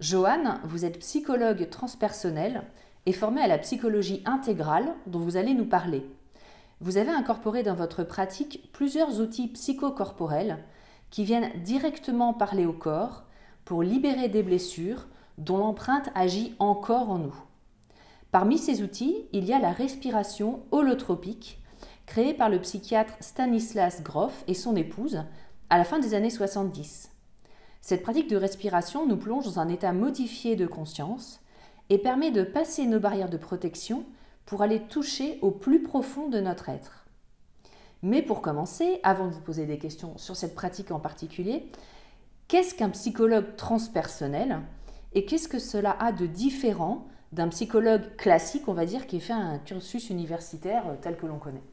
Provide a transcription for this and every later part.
Joanne, vous êtes psychologue transpersonnelle et formée à la psychologie intégrale dont vous allez nous parler. Vous avez incorporé dans votre pratique plusieurs outils psychocorporels qui viennent directement parler au corps pour libérer des blessures dont l'empreinte agit encore en nous. Parmi ces outils, il y a la respiration holotropique créée par le psychiatre Stanislas Grof et son épouse à la fin des années 70. Cette pratique de respiration nous plonge dans un état modifié de conscience et permet de passer nos barrières de protection pour aller toucher au plus profond de notre être. Mais pour commencer, avant de vous poser des questions sur cette pratique en particulier, qu'est-ce qu'un psychologue transpersonnel et qu'est-ce que cela a de différent d'un psychologue classique, on va dire, qui fait un cursus universitaire tel que l'on connaît?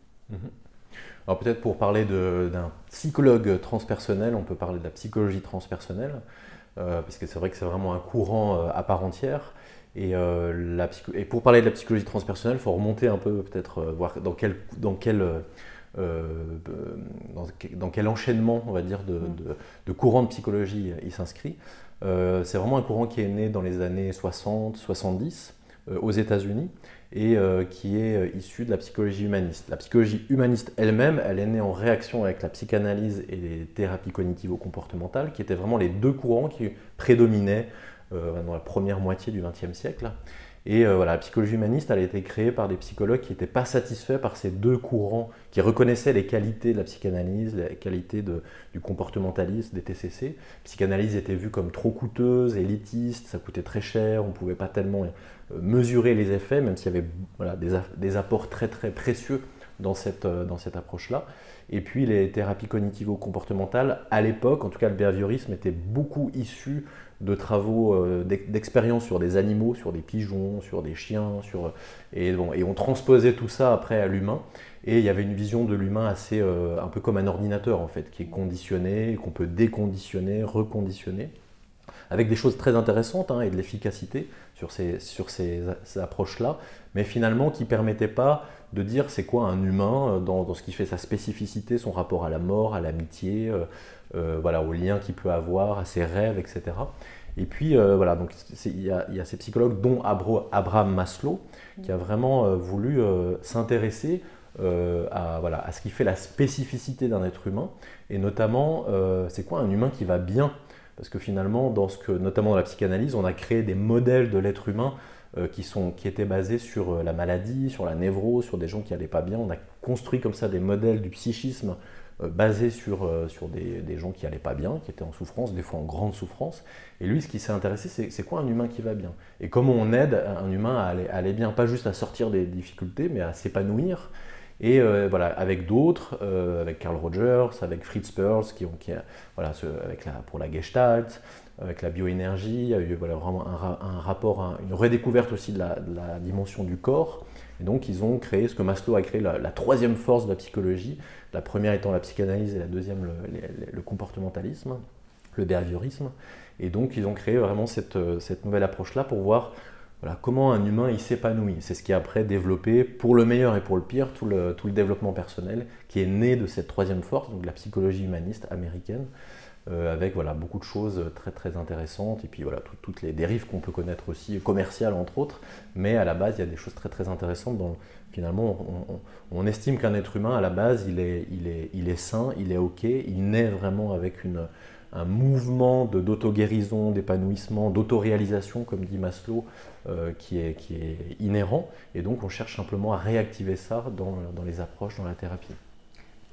Alors peut-être pour parler d'un psychologue transpersonnel, on peut parler de la psychologie transpersonnelle, parce que c'est vrai que c'est vraiment un courant à part entière. Et pour parler de la psychologie transpersonnelle, il faut remonter un peu, peut-être voir dans quel enchaînement, on va dire, de courants de psychologie il s'inscrit. C'est vraiment un courant qui est né dans les années 60-70 aux États-Unis et qui est issu de la psychologie humaniste. La psychologie humaniste elle-même, elle est née en réaction avec la psychanalyse et les thérapies cognitivo-comportementales, qui étaient vraiment les deux courants qui prédominaient dans la première moitié du XXe siècle. Et voilà, la psychologie humaniste, elle a été créée par des psychologues qui n'étaient pas satisfaits par ces deux courants, qui reconnaissaient les qualités de la psychanalyse, les qualités du comportementalisme, des TCC. La psychanalyse était vue comme trop coûteuse, élitiste, ça coûtait très cher, on ne pouvait pas tellement mesurer les effets, même s'il y avait des apports très très précieux dans cette approche-là. Et puis les thérapies cognitivo-comportementales, à l'époque, en tout cas le behaviorisme, était beaucoup issu de travaux, d'expériences sur des animaux, sur des pigeons, sur des chiens, et on transposait tout ça après à l'humain. Et il y avait une vision de l'humain assez, un peu comme un ordinateur en fait, qui est conditionné, qu'on peut déconditionner, reconditionner, avec des choses très intéressantes et de l'efficacité sur ces approches-là, mais finalement qui ne permettaient pas de dire c'est quoi un humain dans ce qui fait sa spécificité, son rapport à la mort, à l'amitié, voilà, aux liens qu'il peut avoir, à ses rêves, etc. Et puis voilà, donc il y a ces psychologues, dont Abraham Maslow, qui a vraiment voulu s'intéresser à ce qui fait la spécificité d'un être humain, et notamment c'est quoi un humain qui va bien. Parce que finalement, notamment dans la psychanalyse, on a créé des modèles de l'être humain qui étaient basés sur la maladie, sur la névrose, sur des gens qui n'allaient pas bien. On a construit comme ça des modèles du psychisme basés sur des gens qui n'allaient pas bien, qui étaient en souffrance, des fois en grande souffrance. Et lui, ce qui s'est intéressé, c'est quoi un humain qui va bien? Et comment on aide un humain à aller bien, pas juste à sortir des difficultés, mais à s'épanouir. Et voilà, avec d'autres, avec Carl Rogers, avec Fritz Perls, pour la Gestalt, avec la bioénergie, il y a eu vraiment un rapport, une redécouverte aussi de la dimension du corps. Et donc ils ont créé ce que Maslow a créé, la troisième force de la psychologie, la première étant la psychanalyse et la deuxième le comportementalisme, le behaviorisme. Et donc ils ont créé vraiment cette nouvelle approche-là pour voir comment un humain il s'épanouit. C'est ce qui a après développé, pour le meilleur et pour le pire, tout le développement personnel qui est né de cette troisième force, donc la psychologie humaniste américaine, avec beaucoup de choses très très intéressantes, et puis toutes les dérives qu'on peut connaître aussi, commerciales entre autres, mais à la base il y a des choses très très intéressantes. Finalement on estime qu'un être humain à la base il est sain, il est ok, il naît vraiment avec un mouvement d'auto-guérison, d'épanouissement, d'auto-réalisation, comme dit Maslow, qui est inhérent. Et donc, on cherche simplement à réactiver ça dans les approches, dans la thérapie.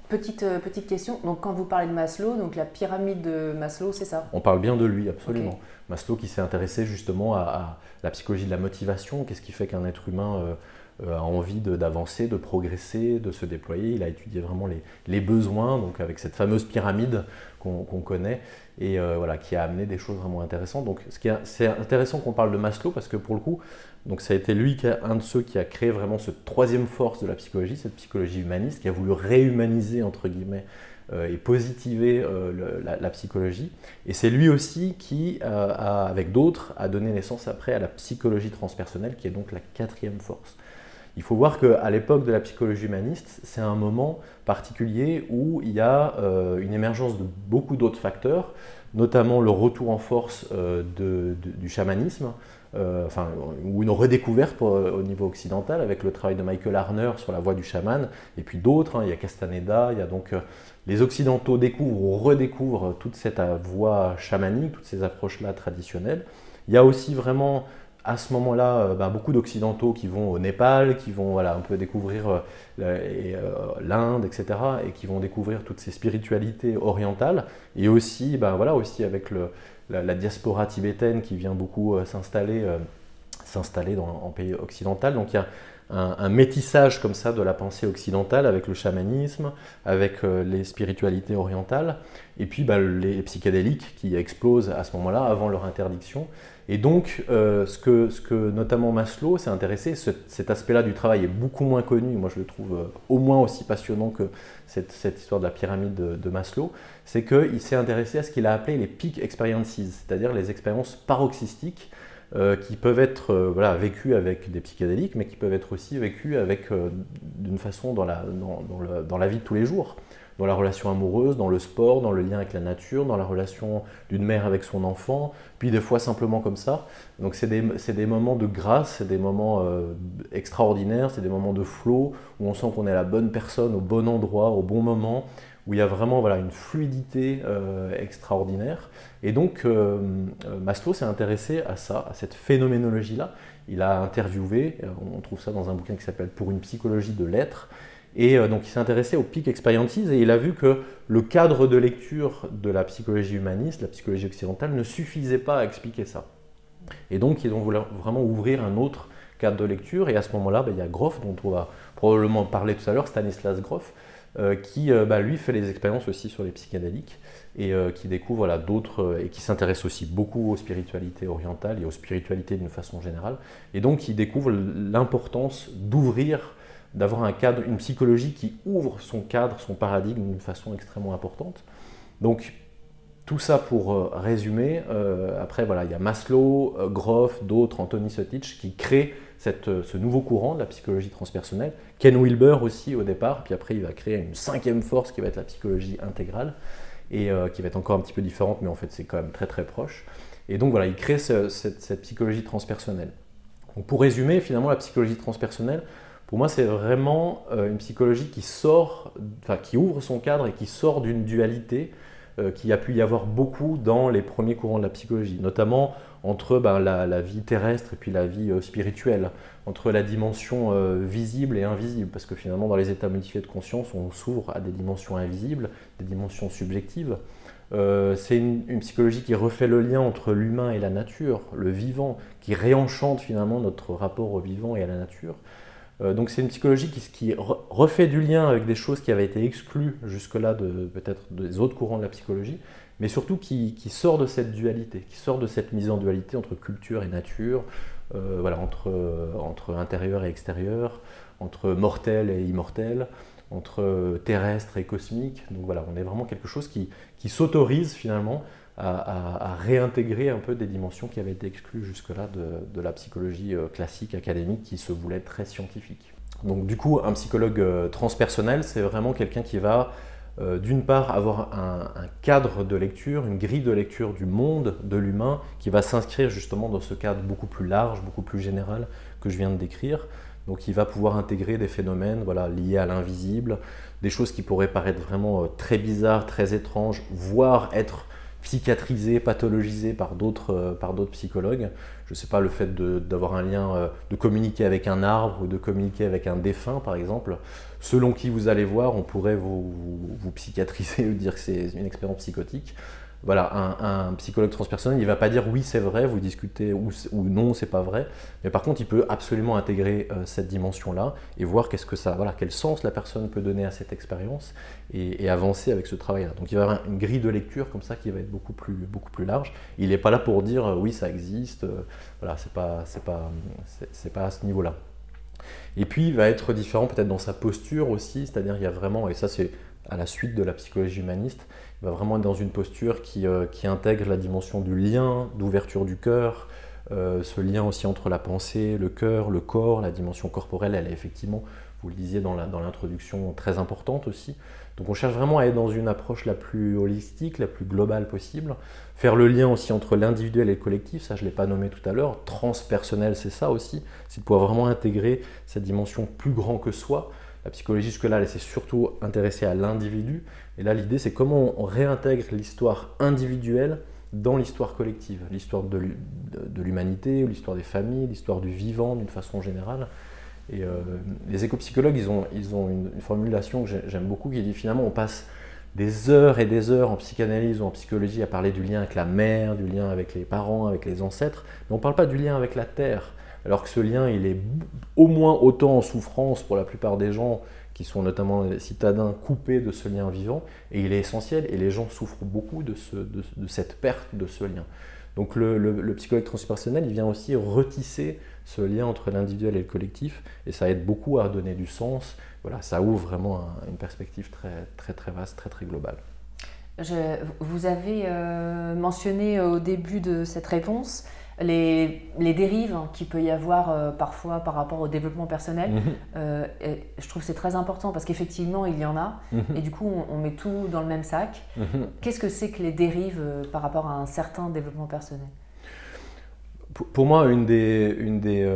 Petite question, donc quand vous parlez de Maslow, donc la pyramide de Maslow, c'est ça? On parle bien de lui, absolument. Okay. Maslow qui s'est intéressé justement à la psychologie de la motivation, qu'est-ce qui fait qu'un être humain a envie d'avancer, de progresser, de se déployer. Il a étudié vraiment les besoins, donc avec cette fameuse pyramide qu'on connaît, et qui a amené des choses vraiment intéressantes. Donc c'est intéressant qu'on parle de Maslow, parce que pour le coup, donc ça a été lui un de ceux qui a créé vraiment cette troisième force de la psychologie, cette psychologie humaniste, qui a voulu réhumaniser, entre guillemets, et positiver la psychologie. Et c'est lui aussi qui, avec d'autres, a donné naissance après à la psychologie transpersonnelle, qui est donc la quatrième force. Il faut voir qu'à l'époque de la psychologie humaniste, c'est un moment particulier où il y a une émergence de beaucoup d'autres facteurs, notamment le retour en force du chamanisme, ou une redécouverte au niveau occidental avec le travail de Michael Harner sur la voie du chaman, et puis d'autres, il y a Castaneda, il y a donc les Occidentaux découvrent ou redécouvrent toute cette voie chamanique, toutes ces approches-là traditionnelles. Il y a aussi vraiment à ce moment-là beaucoup d'Occidentaux qui vont au Népal, qui vont un peu découvrir l'Inde, etc., et qui vont découvrir toutes ces spiritualités orientales, et aussi, aussi avec la diaspora tibétaine qui vient beaucoup s'installer en pays occidental. Donc il y a un métissage comme ça de la pensée occidentale avec le chamanisme, avec les spiritualités orientales, et puis les psychédéliques qui explosent à ce moment-là, avant leur interdiction. Et donc, ce que notamment Maslow s'est intéressé, cet aspect-là du travail est beaucoup moins connu, moi je le trouve au moins aussi passionnant que cette histoire de la pyramide de Maslow, c'est qu'il s'est intéressé à ce qu'il a appelé les peak experiences, c'est-à-dire les expériences paroxystiques, qui peuvent être vécues avec des psychédéliques, mais qui peuvent être aussi vécues d'une façon dans la vie de tous les jours, dans la relation amoureuse, dans le sport, dans le lien avec la nature, dans la relation d'une mère avec son enfant, puis des fois simplement comme ça. Donc c'est des moments de grâce, c'est des moments extraordinaires, c'est des moments de flow, où on sent qu'on est la bonne personne au bon endroit, au bon moment, où il y a vraiment une fluidité extraordinaire. Et donc Maslow s'est intéressé à ça, à cette phénoménologie-là. Il a interviewé, on trouve ça dans un bouquin qui s'appelle « Pour une psychologie de l'être », et donc il s'est intéressé aux peak experiences, et il a vu que le cadre de lecture de la psychologie humaniste, la psychologie occidentale, ne suffisait pas à expliquer ça. Et donc ils ont voulu vraiment ouvrir un autre cadre de lecture, et à ce moment-là, il y a Grof, dont on va probablement parler tout à l'heure, Stanislas Grof, qui lui fait les expériences aussi sur les psychédéliques, et qui découvre d'autres, et qui s'intéresse aussi beaucoup aux spiritualités orientales et aux spiritualités d'une façon générale. Et donc il découvre l'importance d'ouvrir, d'avoir un cadre, une psychologie qui ouvre son cadre, son paradigme d'une façon extrêmement importante. Donc tout ça pour résumer. Après il y a Maslow, Grof, d'autres, Anthony Sutich, qui créent ce nouveau courant de la psychologie transpersonnelle. Ken Wilber aussi au départ, puis après il va créer une cinquième force qui va être la psychologie intégrale, et qui va être encore un petit peu différente, mais en fait c'est quand même très très proche. Et donc il crée cette psychologie transpersonnelle. Donc pour résumer, finalement la psychologie transpersonnelle, pour moi c'est vraiment une psychologie qui ouvre son cadre et qui sort d'une dualité qu'il y a pu y avoir beaucoup dans les premiers courants de la psychologie, notamment entre la vie terrestre et puis la vie spirituelle, entre la dimension visible et invisible, parce que finalement dans les états modifiés de conscience, on s'ouvre à des dimensions invisibles, des dimensions subjectives. C'est une psychologie qui refait le lien entre l'humain et la nature, le vivant, qui réenchante finalement notre rapport au vivant et à la nature. Donc c'est une psychologie qui refait du lien avec des choses qui avaient été exclues jusque-là peut-être des autres courants de la psychologie, mais surtout qui sort de cette dualité, qui sort de cette mise en dualité entre culture et nature, entre intérieur et extérieur, entre mortel et immortel, entre terrestre et cosmique. Donc on est vraiment quelque chose qui s'autorise finalement à réintégrer un peu des dimensions qui avaient été exclues jusque-là de la psychologie classique, académique, qui se voulait très scientifique. Donc du coup, un psychologue transpersonnel, c'est vraiment quelqu'un qui va, d'une part, avoir un cadre de lecture, une grille de lecture du monde, de l'humain, qui va s'inscrire justement dans ce cadre beaucoup plus large, beaucoup plus général que je viens de décrire. Donc il va pouvoir intégrer des phénomènes liés à l'invisible, des choses qui pourraient paraître vraiment très bizarres, très étranges, voire être psychiatrisé, pathologisé par d'autres psychologues. Je ne sais pas, le fait d'avoir un lien, de communiquer avec un arbre ou de communiquer avec un défunt par exemple, selon qui vous allez voir, on pourrait vous psychiatriser ou dire que c'est une expérience psychotique. Un psychologue transpersonnel, il ne va pas dire oui c'est vrai, vous discutez, ou non c'est pas vrai, mais par contre il peut absolument intégrer cette dimension-là et voir quel sens la personne peut donner à cette expérience et avancer avec ce travail-là. Donc il va y avoir une grille de lecture comme ça qui va être beaucoup plus large. Il n'est pas là pour dire oui ça existe, c'est pas à ce niveau-là. Et puis il va être différent peut-être dans sa posture aussi, c'est-à-dire il y a vraiment, et ça c'est à la suite de la psychologie humaniste, il va vraiment être dans une posture qui intègre la dimension du lien, d'ouverture du cœur, ce lien aussi entre la pensée, le cœur, le corps, la dimension corporelle, elle est effectivement, vous le disiez dans l'introduction, très importante aussi. Donc on cherche vraiment à être dans une approche la plus holistique, la plus globale possible. Faire le lien aussi entre l'individuel et le collectif, ça je ne l'ai pas nommé tout à l'heure. Transpersonnel, c'est ça aussi, c'est de pouvoir vraiment intégrer cette dimension plus grand que soi. La psychologie jusque-là, elle s'est surtout intéressée à l'individu. Et là, l'idée, c'est comment on réintègre l'histoire individuelle dans l'histoire collective, l'histoire de l'humanité, l'histoire des familles, l'histoire du vivant d'une façon générale. Et les éco-psychologues, ils ont une formulation que j'aime beaucoup qui dit finalement on passe des heures et des heures en psychanalyse ou en psychologie à parler du lien avec la mère, du lien avec les parents, avec les ancêtres, mais on ne parle pas du lien avec la terre, alors que ce lien il est au moins autant en souffrance pour la plupart des gens qui sont notamment les citadins coupés de ce lien vivant, et il est essentiel, et les gens souffrent beaucoup de cette perte de ce lien. Donc le psychologue transpersonnel, il vient aussi retisser ce lien entre l'individuel et le collectif, et ça aide beaucoup à donner du sens. Voilà, ça ouvre vraiment une perspective très vaste, très globale. Vous avez mentionné au début de cette réponse les dérives qu'il peut y avoir parfois par rapport au développement personnel. Et je trouve que c'est très important parce qu'effectivement il y en a, et du coup on met tout dans le même sac. Qu'est-ce que c'est que les dérives par rapport à un certain développement personnel ? Pour moi, une des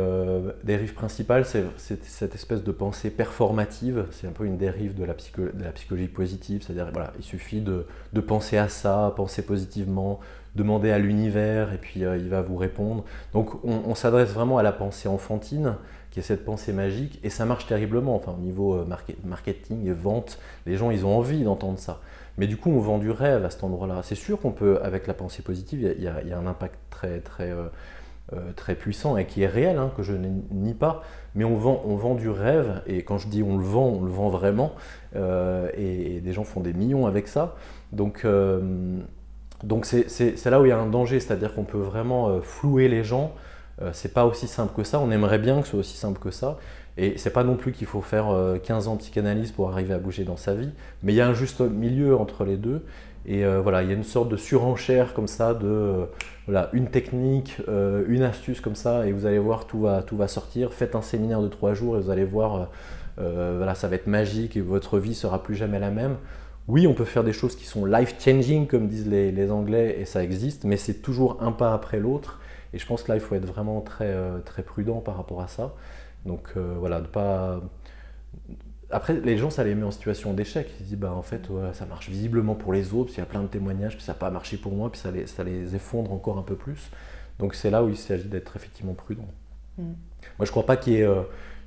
dérives principales, c'est cette espèce de pensée performative. C'est un peu une dérive de la psychologie positive, c'est-à-dire voilà, il suffit de penser à ça, penser positivement, demander à l'univers et puis il va vous répondre. Donc on s'adresse vraiment à la pensée enfantine, qui est cette pensée magique, et ça marche terriblement. Enfin, au niveau marketing et vente, les gens ils ont envie d'entendre ça. Mais du coup, on vend du rêve à cet endroit-là. C'est sûr qu'on peut, avec la pensée positive, il y a un impact très puissant et qui est réel, hein, que je ne nie pas, mais on vend du rêve, et quand je dis on le vend vraiment, et des gens font des millions avec ça. Donc c'est là où il y a un danger, c'est-à-dire qu'on peut vraiment flouer les gens. C'est pas aussi simple que ça, on aimerait bien que ce soit aussi simple que ça, et c'est pas non plus qu'il faut faire 15 ans de psychanalyse pour arriver à bouger dans sa vie, mais il y a un juste milieu entre les deux. Et voilà, il y a une sorte de surenchère comme ça, voilà, une technique, une astuce comme ça, et vous allez voir, tout va sortir. Faites un séminaire de 3 jours et vous allez voir, voilà, ça va être magique et votre vie sera plus jamais la même. Oui, on peut faire des choses qui sont life-changing, comme disent les Anglais, et ça existe, mais c'est toujours un pas après l'autre. Et je pense que là, il faut être vraiment très prudent par rapport à ça. Donc voilà, de pas... Après, les gens, ça les met en situation d'échec. Ils se disent, bah, en fait, ouais, ça marche visiblement pour les autres, puis il y a plein de témoignages, puis ça n'a pas marché pour moi, puis ça les effondre encore un peu plus. Donc c'est là où il s'agit d'être effectivement prudent. Moi, je ne crois pas qu'il y ait...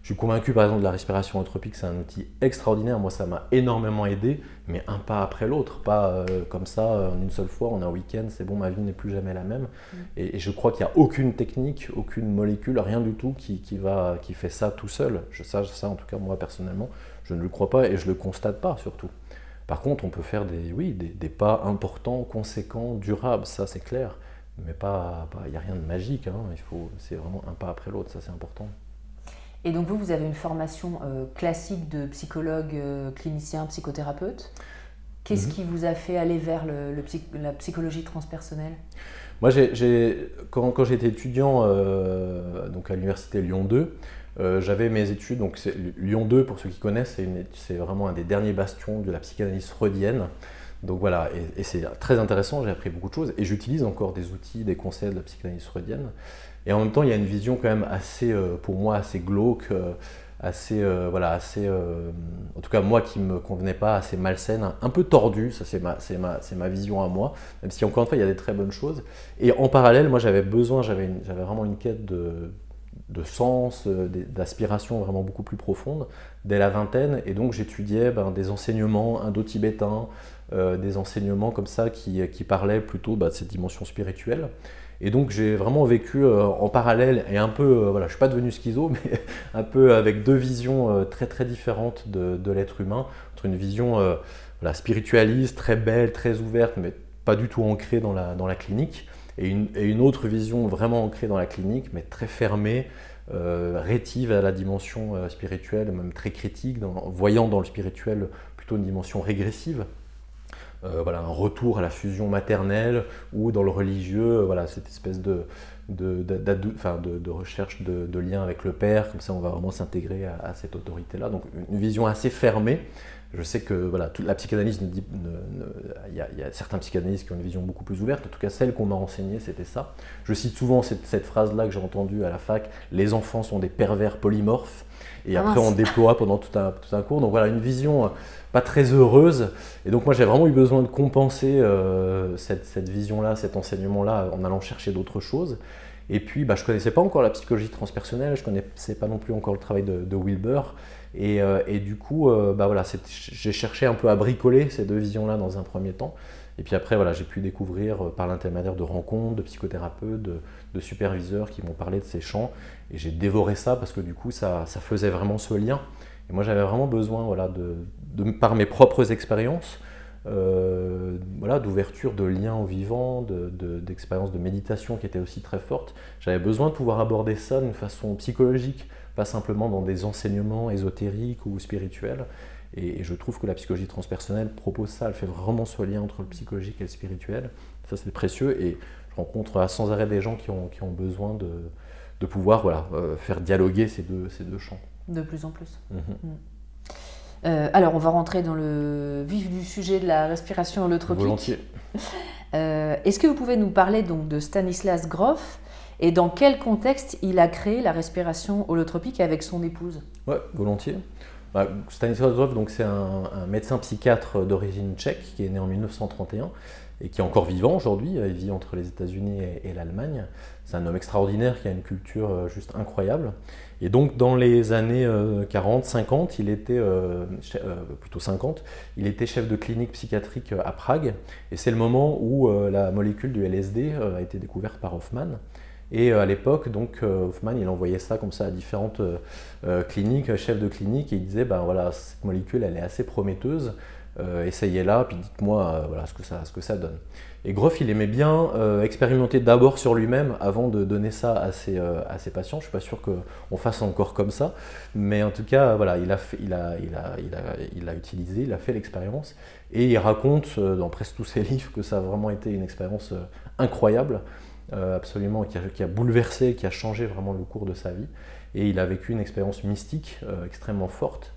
je suis convaincu, par exemple, de la respiration holotropique, c'est un outil extraordinaire. Moi, ça m'a énormément aidé, mais un pas après l'autre, pas comme ça, en une seule fois, on est un week-end, c'est bon, ma vie n'est plus jamais la même. Et je crois qu'il n'y a aucune technique, aucune molécule, rien du tout qui fait ça tout seul. Ça, en tout cas, moi, personnellement, je ne le crois pas et je ne le constate pas, surtout. Par contre, on peut faire des pas importants, conséquents, durables, ça, c'est clair. Mais il n'y a rien de magique, hein. C'est vraiment un pas après l'autre, ça, c'est important. Et donc vous avez une formation classique de psychologue, clinicien, psychothérapeute. Qu'est-ce qui vous a fait aller vers la psychologie transpersonnelle ? Moi, quand j'étais étudiant donc à l'université Lyon 2, j'avais mes études. Donc Lyon 2, pour ceux qui connaissent, c'est vraiment un des derniers bastions de la psychanalyse freudienne. Donc voilà, et c'est très intéressant, j'ai appris beaucoup de choses, et j'utilise encore des outils, des conseils de la psychanalyse freudienne. Et en même temps, il y a une vision quand même assez, pour moi, assez glauque, en tout cas moi qui ne me convenait pas, assez malsaine, un peu tordue, ça c'est ma vision à moi, même si encore une fois il y a des très bonnes choses. Et en parallèle, moi j'avais vraiment une quête de sens, d'aspiration vraiment beaucoup plus profonde dès la vingtaine, et donc j'étudiais des enseignements indo-tibétains, des enseignements comme ça qui parlaient plutôt de cette dimension spirituelle. Et donc j'ai vraiment vécu en parallèle et un peu, je ne suis pas devenu schizo, mais un peu avec deux visions très différentes de l'être humain, entre une vision spiritualiste, très belle, très ouverte, mais pas du tout ancrée dans la clinique, et une autre vision vraiment ancrée dans la clinique, mais très fermée, rétive à la dimension spirituelle, même très critique, voyant dans le spirituel plutôt une dimension régressive. voilà, un retour à la fusion maternelle, ou dans le religieux, voilà, cette espèce de recherche de lien avec le père, comme ça on va vraiment s'intégrer à cette autorité-là. Donc une vision assez fermée. Je sais que voilà, toute la psychanalyse, il y a certains psychanalystes qui ont une vision beaucoup plus ouverte. En tout cas, celle qu'on m'a enseignée, c'était ça. Je cite souvent cette phrase-là que j'ai entendue à la fac: les enfants sont des pervers polymorphes. Et après, on déploie pendant tout un cours. Donc voilà, une vision pas très heureuse. Et donc moi, j'ai vraiment eu besoin de compenser cette vision-là, cet enseignement-là, en allant chercher d'autres choses. Et puis, je ne connaissais pas encore la psychologie transpersonnelle, je ne connaissais pas non plus encore le travail de Wilber. Et du coup, voilà, j'ai cherché un peu à bricoler ces deux visions-là dans un premier temps. Et puis après, voilà, j'ai pu découvrir par l'intermédiaire de rencontres, de psychothérapeutes, de superviseurs qui m'ont parlé de ces champs. Et j'ai dévoré ça parce que du coup, ça faisait vraiment ce lien. Et moi, j'avais vraiment besoin, voilà, par mes propres expériences, voilà, d'ouverture, de liens au vivant, d'expériences de méditation qui étaient aussi très fortes. J'avais besoin de pouvoir aborder ça d'une façon psychologique, pas simplement dans des enseignements ésotériques ou spirituels. Et je trouve que la psychologie transpersonnelle propose ça, elle fait vraiment ce lien entre le psychologique et le spirituel. Ça, c'est précieux, et je rencontre sans arrêt des gens qui ont besoin de pouvoir, voilà, faire dialoguer ces deux champs. De plus en plus. Alors, on va rentrer dans le vif du sujet de la respiration holotropique. Volontiers. Est-ce que vous pouvez nous parler donc de Stanislas Grof et dans quel contexte il a créé la respiration holotropique avec son épouse? Ouais, volontiers. Stanislas Grof, donc, c'est un médecin psychiatre d'origine tchèque qui est né en 1931 et qui est encore vivant aujourd'hui. Il vit entre les États-Unis et l'Allemagne. C'est un homme extraordinaire qui a une culture juste incroyable. Et donc dans les années 40, 50, il était, plutôt 50, il était chef de clinique psychiatrique à Prague. Et c'est le moment où la molécule du LSD a été découverte par Hofmann. Et à l'époque, donc, Hofmann, il envoyait ça comme ça à différentes cliniques, chefs de clinique, et il disait, voilà, cette molécule, elle est assez prometteuse, essayez-la, puis dites-moi voilà, ce que ça donne. Et Grof, il aimait bien expérimenter d'abord sur lui-même avant de donner ça à ses patients. Je ne suis pas sûr qu'on fasse encore comme ça, mais en tout cas, voilà, il a utilisé, il a fait l'expérience, et il raconte dans presque tous ses livres que ça a vraiment été une expérience incroyable, absolument, qui a bouleversé, qui a changé vraiment le cours de sa vie. Et il a vécu une expérience mystique extrêmement forte,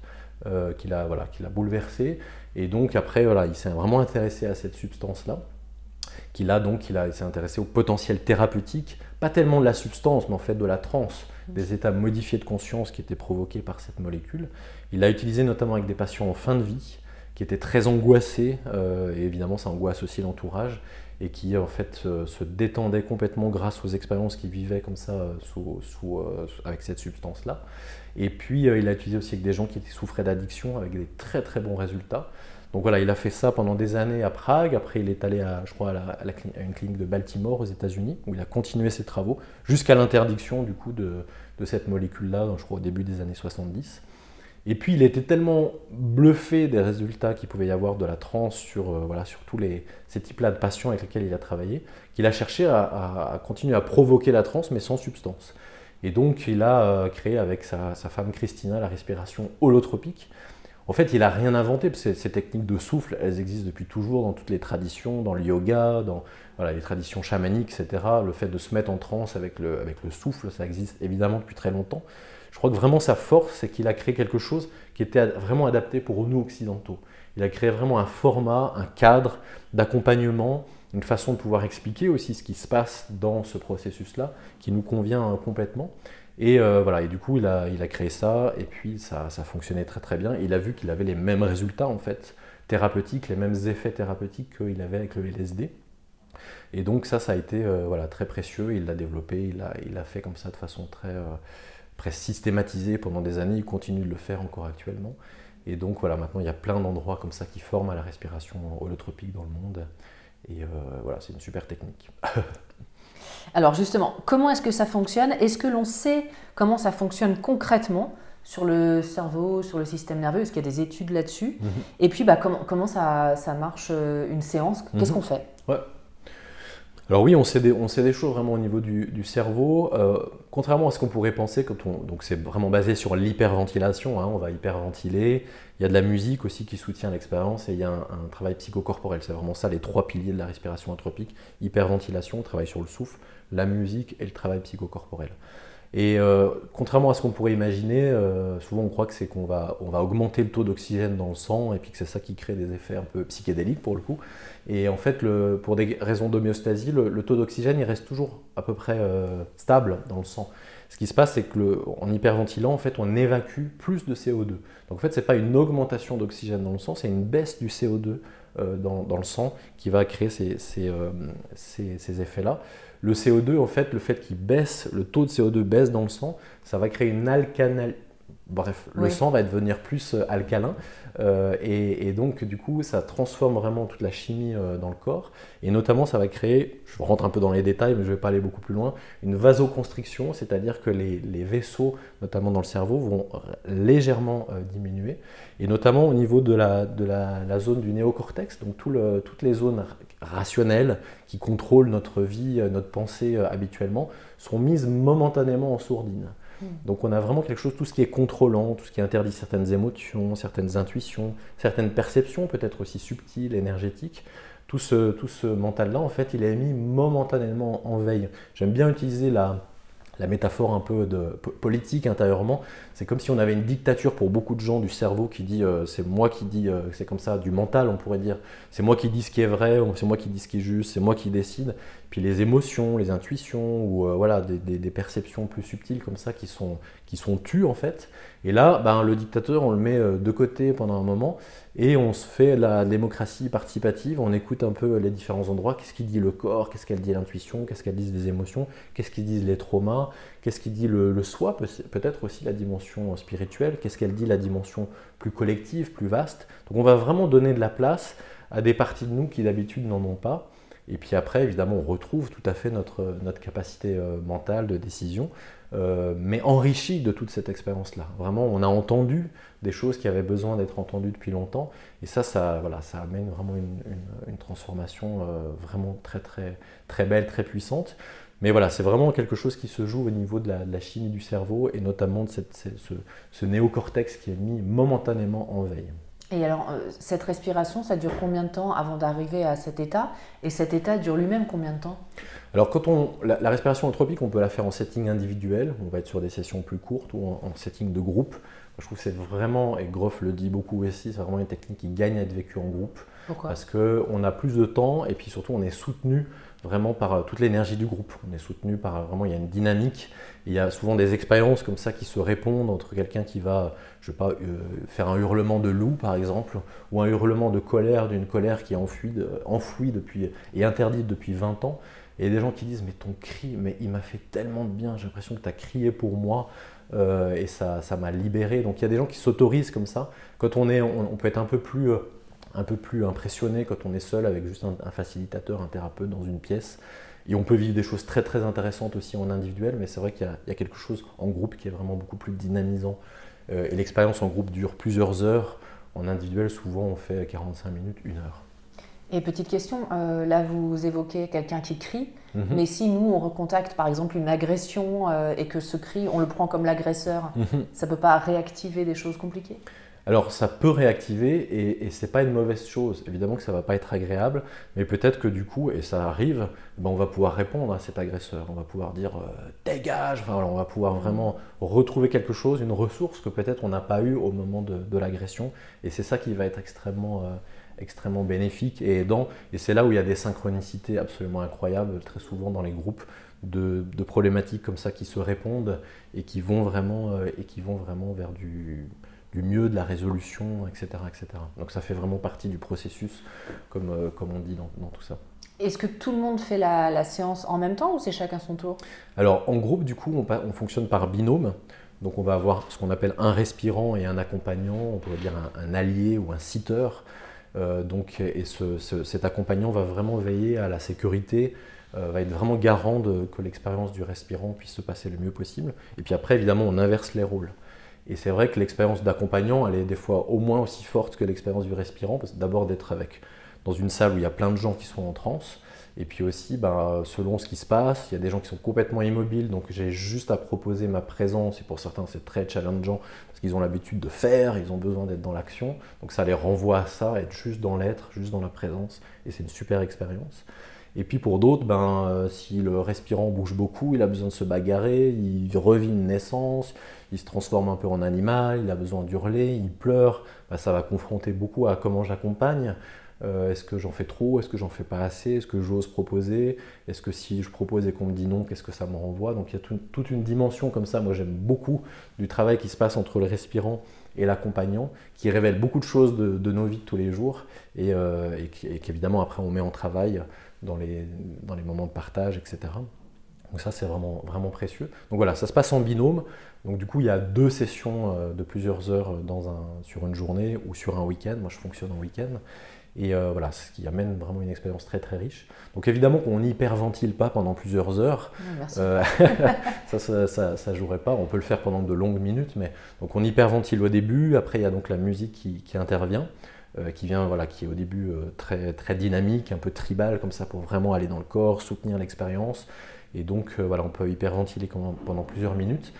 qui l'a bouleversé. Et donc après, voilà, il s'est vraiment intéressé à cette substance-là. Il s'est intéressé au potentiel thérapeutique, pas tellement de la substance, mais en fait de la transe, des états modifiés de conscience qui étaient provoqués par cette molécule. Il l'a utilisé notamment avec des patients en fin de vie, qui étaient très angoissés, et évidemment ça angoisse aussi l'entourage, et qui en fait se détendaient complètement grâce aux expériences qu'ils vivaient comme ça avec cette substance-là. Et puis il l'a utilisé aussi avec des gens qui souffraient d'addiction, avec des très très bons résultats. Donc voilà, il a fait ça pendant des années à Prague. Après, il est allé à une clinique de Baltimore aux États-Unis, où il a continué ses travaux jusqu'à l'interdiction du coup de cette molécule-là, je crois au début des années 70. Et puis il était tellement bluffé des résultats qu'il pouvait y avoir de la transe sur tous ces types-là de patients avec lesquels il a travaillé, qu'il a cherché à continuer à provoquer la transe, mais sans substance. Et donc il a créé avec sa femme Christina la respiration holotropique. En fait, il n'a rien inventé, parce que ces techniques de souffle, elles existent depuis toujours dans toutes les traditions, dans le yoga, dans les traditions chamaniques, etc. Le fait de se mettre en transe avec le souffle, ça existe évidemment depuis très longtemps. Je crois que vraiment sa force, c'est qu'il a créé quelque chose qui était vraiment adapté pour nous occidentaux. Il a créé vraiment un format, un cadre d'accompagnement, une façon de pouvoir expliquer aussi ce qui se passe dans ce processus-là, qui nous convient complètement. Et et du coup, il a créé ça, et puis ça fonctionnait très très bien. Il a vu qu'il avait les mêmes résultats en fait, thérapeutiques, les mêmes effets thérapeutiques qu'il avait avec le LSD. Et donc ça a été très précieux, il l'a développé, il l'a fait comme ça de façon très systématisée pendant des années, il continue de le faire encore actuellement. Et donc maintenant il y a plein d'endroits comme ça qui forment à la respiration holotropique dans le monde. Et c'est une super technique. Alors justement, comment est-ce que ça fonctionne? Est-ce que l'on sait comment ça fonctionne concrètement sur le cerveau, sur le système nerveux? Est-ce qu'il y a des études là-dessus? Et puis comment ça marche une séance? Qu'est-ce qu'on fait? Ouais. Alors oui, on sait des choses vraiment au niveau du cerveau. Contrairement à ce qu'on pourrait penser, donc c'est vraiment basé sur l'hyperventilation, hein, on va hyperventiler. Il y a de la musique aussi qui soutient l'expérience et il y a un travail psychocorporel. C'est vraiment ça les trois piliers de la respiration atropique. Hyperventilation, on travaille sur le souffle, la musique et le travail psychocorporel. Et contrairement à ce qu'on pourrait imaginer, souvent on croit que c'est qu'on va augmenter le taux d'oxygène dans le sang et puis que c'est ça qui crée des effets un peu psychédéliques pour le coup. Et en fait, pour des raisons d'homéostasie, le taux d'oxygène il reste toujours à peu près stable dans le sang. Ce qui se passe, c'est qu'en hyperventilant, en fait, on évacue plus de CO2. Donc en fait, ce n'est pas une augmentation d'oxygène dans le sang, c'est une baisse du CO2 dans le sang qui va créer ces effets-là. Le CO2, en fait, le fait qu'il baisse, le taux de CO2 baisse dans le sang, ça va créer une alcanalité. Bref, le sang va devenir plus alcalin et donc du coup ça transforme vraiment toute la chimie dans le corps et notamment ça va créer, je rentre un peu dans les détails mais je ne vais pas aller beaucoup plus loin, une vasoconstriction, c'est-à-dire que les vaisseaux, notamment dans le cerveau, vont légèrement diminuer et notamment au niveau de la zone du néocortex, donc toutes les zones rationnelles qui contrôlent notre vie, notre pensée habituellement, sont mises momentanément en sourdine. Donc on a vraiment quelque chose, tout ce qui est contrôlant, tout ce qui interdit certaines émotions, certaines intuitions, certaines perceptions peut-être aussi subtiles, énergétiques. Tout ce mental-là, en fait, il est mis momentanément en veille. J'aime bien utiliser la métaphore un peu politique intérieurement. C'est comme si on avait une dictature pour beaucoup de gens du cerveau qui dit c'est moi qui dis, c'est comme ça, du mental on pourrait dire, c'est moi qui dis ce qui est vrai, c'est moi qui dis ce qui est juste, c'est moi qui décide. Puis les émotions, les intuitions ou voilà, des perceptions plus subtiles comme ça qui sont tues en fait. Et là, ben, le dictateur, on le met de côté pendant un moment et on se fait la démocratie participative, on écoute un peu les différents endroits, qu'est-ce qu'il dit le corps, qu'est-ce qu'elle dit l'intuition, qu'est-ce qu'elles disent les émotions, qu'est-ce qu'ils disent les traumas, qu'est-ce qu'il dit le soi, peut-être aussi la dimension spirituelle, qu'est-ce qu'elle dit la dimension plus collective, plus vaste. Donc on va vraiment donner de la place à des parties de nous qui d'habitude n'en ont pas. Et puis après, évidemment, on retrouve tout à fait notre capacité mentale de décision, mais enrichie de toute cette expérience-là. Vraiment, on a entendu des choses qui avaient besoin d'être entendues depuis longtemps, et ça amène vraiment une transformation vraiment très, très, très belle, très puissante. Mais voilà, c'est vraiment quelque chose qui se joue au niveau de la chimie du cerveau, et notamment de ce néocortex qui est mis momentanément en veille. Et alors, cette respiration, ça dure combien de temps avant d'arriver à cet état? Et cet état dure lui-même combien de temps? Alors, la respiration anthropique, on peut la faire en setting individuel. On va être sur des sessions plus courtes ou en setting de groupe. Je trouve que c'est vraiment, et Grof le dit beaucoup aussi, c'est vraiment une technique qui gagne à être vécue en groupe. Pourquoi? Parce qu'on a plus de temps et puis surtout, on est soutenu vraiment par toute l'énergie du groupe. On est soutenu par vraiment, il y a une dynamique. Il y a souvent des expériences comme ça qui se répondent entre quelqu'un qui va, je sais pas, faire un hurlement de loup par exemple, ou un hurlement de colère, d'une colère qui est enfouie depuis et interdite depuis 20 ans. Et des gens qui disent mais ton cri, mais il m'a fait tellement de bien, j'ai l'impression que tu as crié pour moi et ça m'a libéré. Donc il y a des gens qui s'autorisent comme ça. Quand on peut être un peu plus impressionné quand on est seul avec juste un facilitateur, un thérapeute dans une pièce. Et on peut vivre des choses très très intéressantes aussi en individuel, mais c'est vrai qu'il y a quelque chose en groupe qui est vraiment beaucoup plus dynamisant. Et l'expérience en groupe dure plusieurs heures. En individuel, souvent on fait 45 minutes, 1 heure. Et petite question, là vous évoquez quelqu'un qui crie, mais si nous on recontacte par exemple une agression et que ce cri, on le prend comme l'agresseur, ça ne peut pas réactiver des choses compliquées? Alors ça peut réactiver et ce n'est pas une mauvaise chose. Évidemment que ça ne va pas être agréable, mais peut-être que du coup, et ça arrive, on va pouvoir répondre à cet agresseur. On va pouvoir dire dégage, enfin, voilà, on va pouvoir vraiment retrouver quelque chose, une ressource que peut-être on n'a pas eue au moment de l'agression. Et c'est ça qui va être extrêmement bénéfique et aidant. Et c'est là où il y a des synchronicités absolument incroyables, très souvent dans les groupes, de problématiques comme ça qui se répondent et qui vont vraiment vers du mieux, de la résolution, etc., etc. Donc ça fait vraiment partie du processus, comme on dit dans tout ça. Est-ce que tout le monde fait la séance en même temps ou c'est chacun son tour? Alors en groupe, du coup, on fonctionne par binôme. Donc on va avoir ce qu'on appelle un respirant et un accompagnant, on pourrait dire un allié ou un sitter. Cet accompagnant va vraiment veiller à la sécurité, va être vraiment garant que l'expérience du respirant puisse se passer le mieux possible. Et puis après, évidemment, on inverse les rôles. Et c'est vrai que l'expérience d'accompagnant, elle est des fois au moins aussi forte que l'expérience du respirant, parce que d'abord d'être dans une salle où il y a plein de gens qui sont en transe, Et puis aussi, selon ce qui se passe, il y a des gens qui sont complètement immobiles, donc j'ai juste à proposer ma présence, et pour certains c'est très challengeant, parce qu'ils ont l'habitude de faire, ils ont besoin d'être dans l'action, donc ça les renvoie à ça, être juste dans l'être, juste dans la présence, et c'est une super expérience. Et puis pour d'autres, si le respirant bouge beaucoup, il a besoin de se bagarrer, il revit une naissance, il se transforme un peu en animal, il a besoin d'hurler, il pleure, ça va confronter beaucoup à comment j'accompagne. Est-ce que j'en fais trop? Est-ce que j'en fais pas assez? Est-ce que j'ose proposer? Est-ce que si je propose et qu'on me dit non, qu'est-ce que ça me renvoie? Donc il y a toute une dimension comme ça. Moi j'aime beaucoup du travail qui se passe entre le respirant et l'accompagnant, qui révèle beaucoup de choses de nos vies de tous les jours et qu'évidemment après on met en travail dans les moments de partage, etc. Donc ça c'est vraiment, vraiment précieux. Donc voilà, ça se passe en binôme. Donc du coup il y a 2 sessions de plusieurs heures sur une journée ou sur un week-end. Moi je fonctionne en week-end. Et voilà, ce qui amène vraiment une expérience très très riche. Donc évidemment qu'on n'hyperventile pas pendant plusieurs heures. Merci. Ça jouerait pas. On peut le faire pendant de longues minutes, mais donc on hyperventile au début. Après il y a donc la musique qui intervient, qui est au début très très dynamique, un peu tribal comme ça pour vraiment aller dans le corps, soutenir l'expérience. Et donc on peut hyperventiler pendant plusieurs minutes.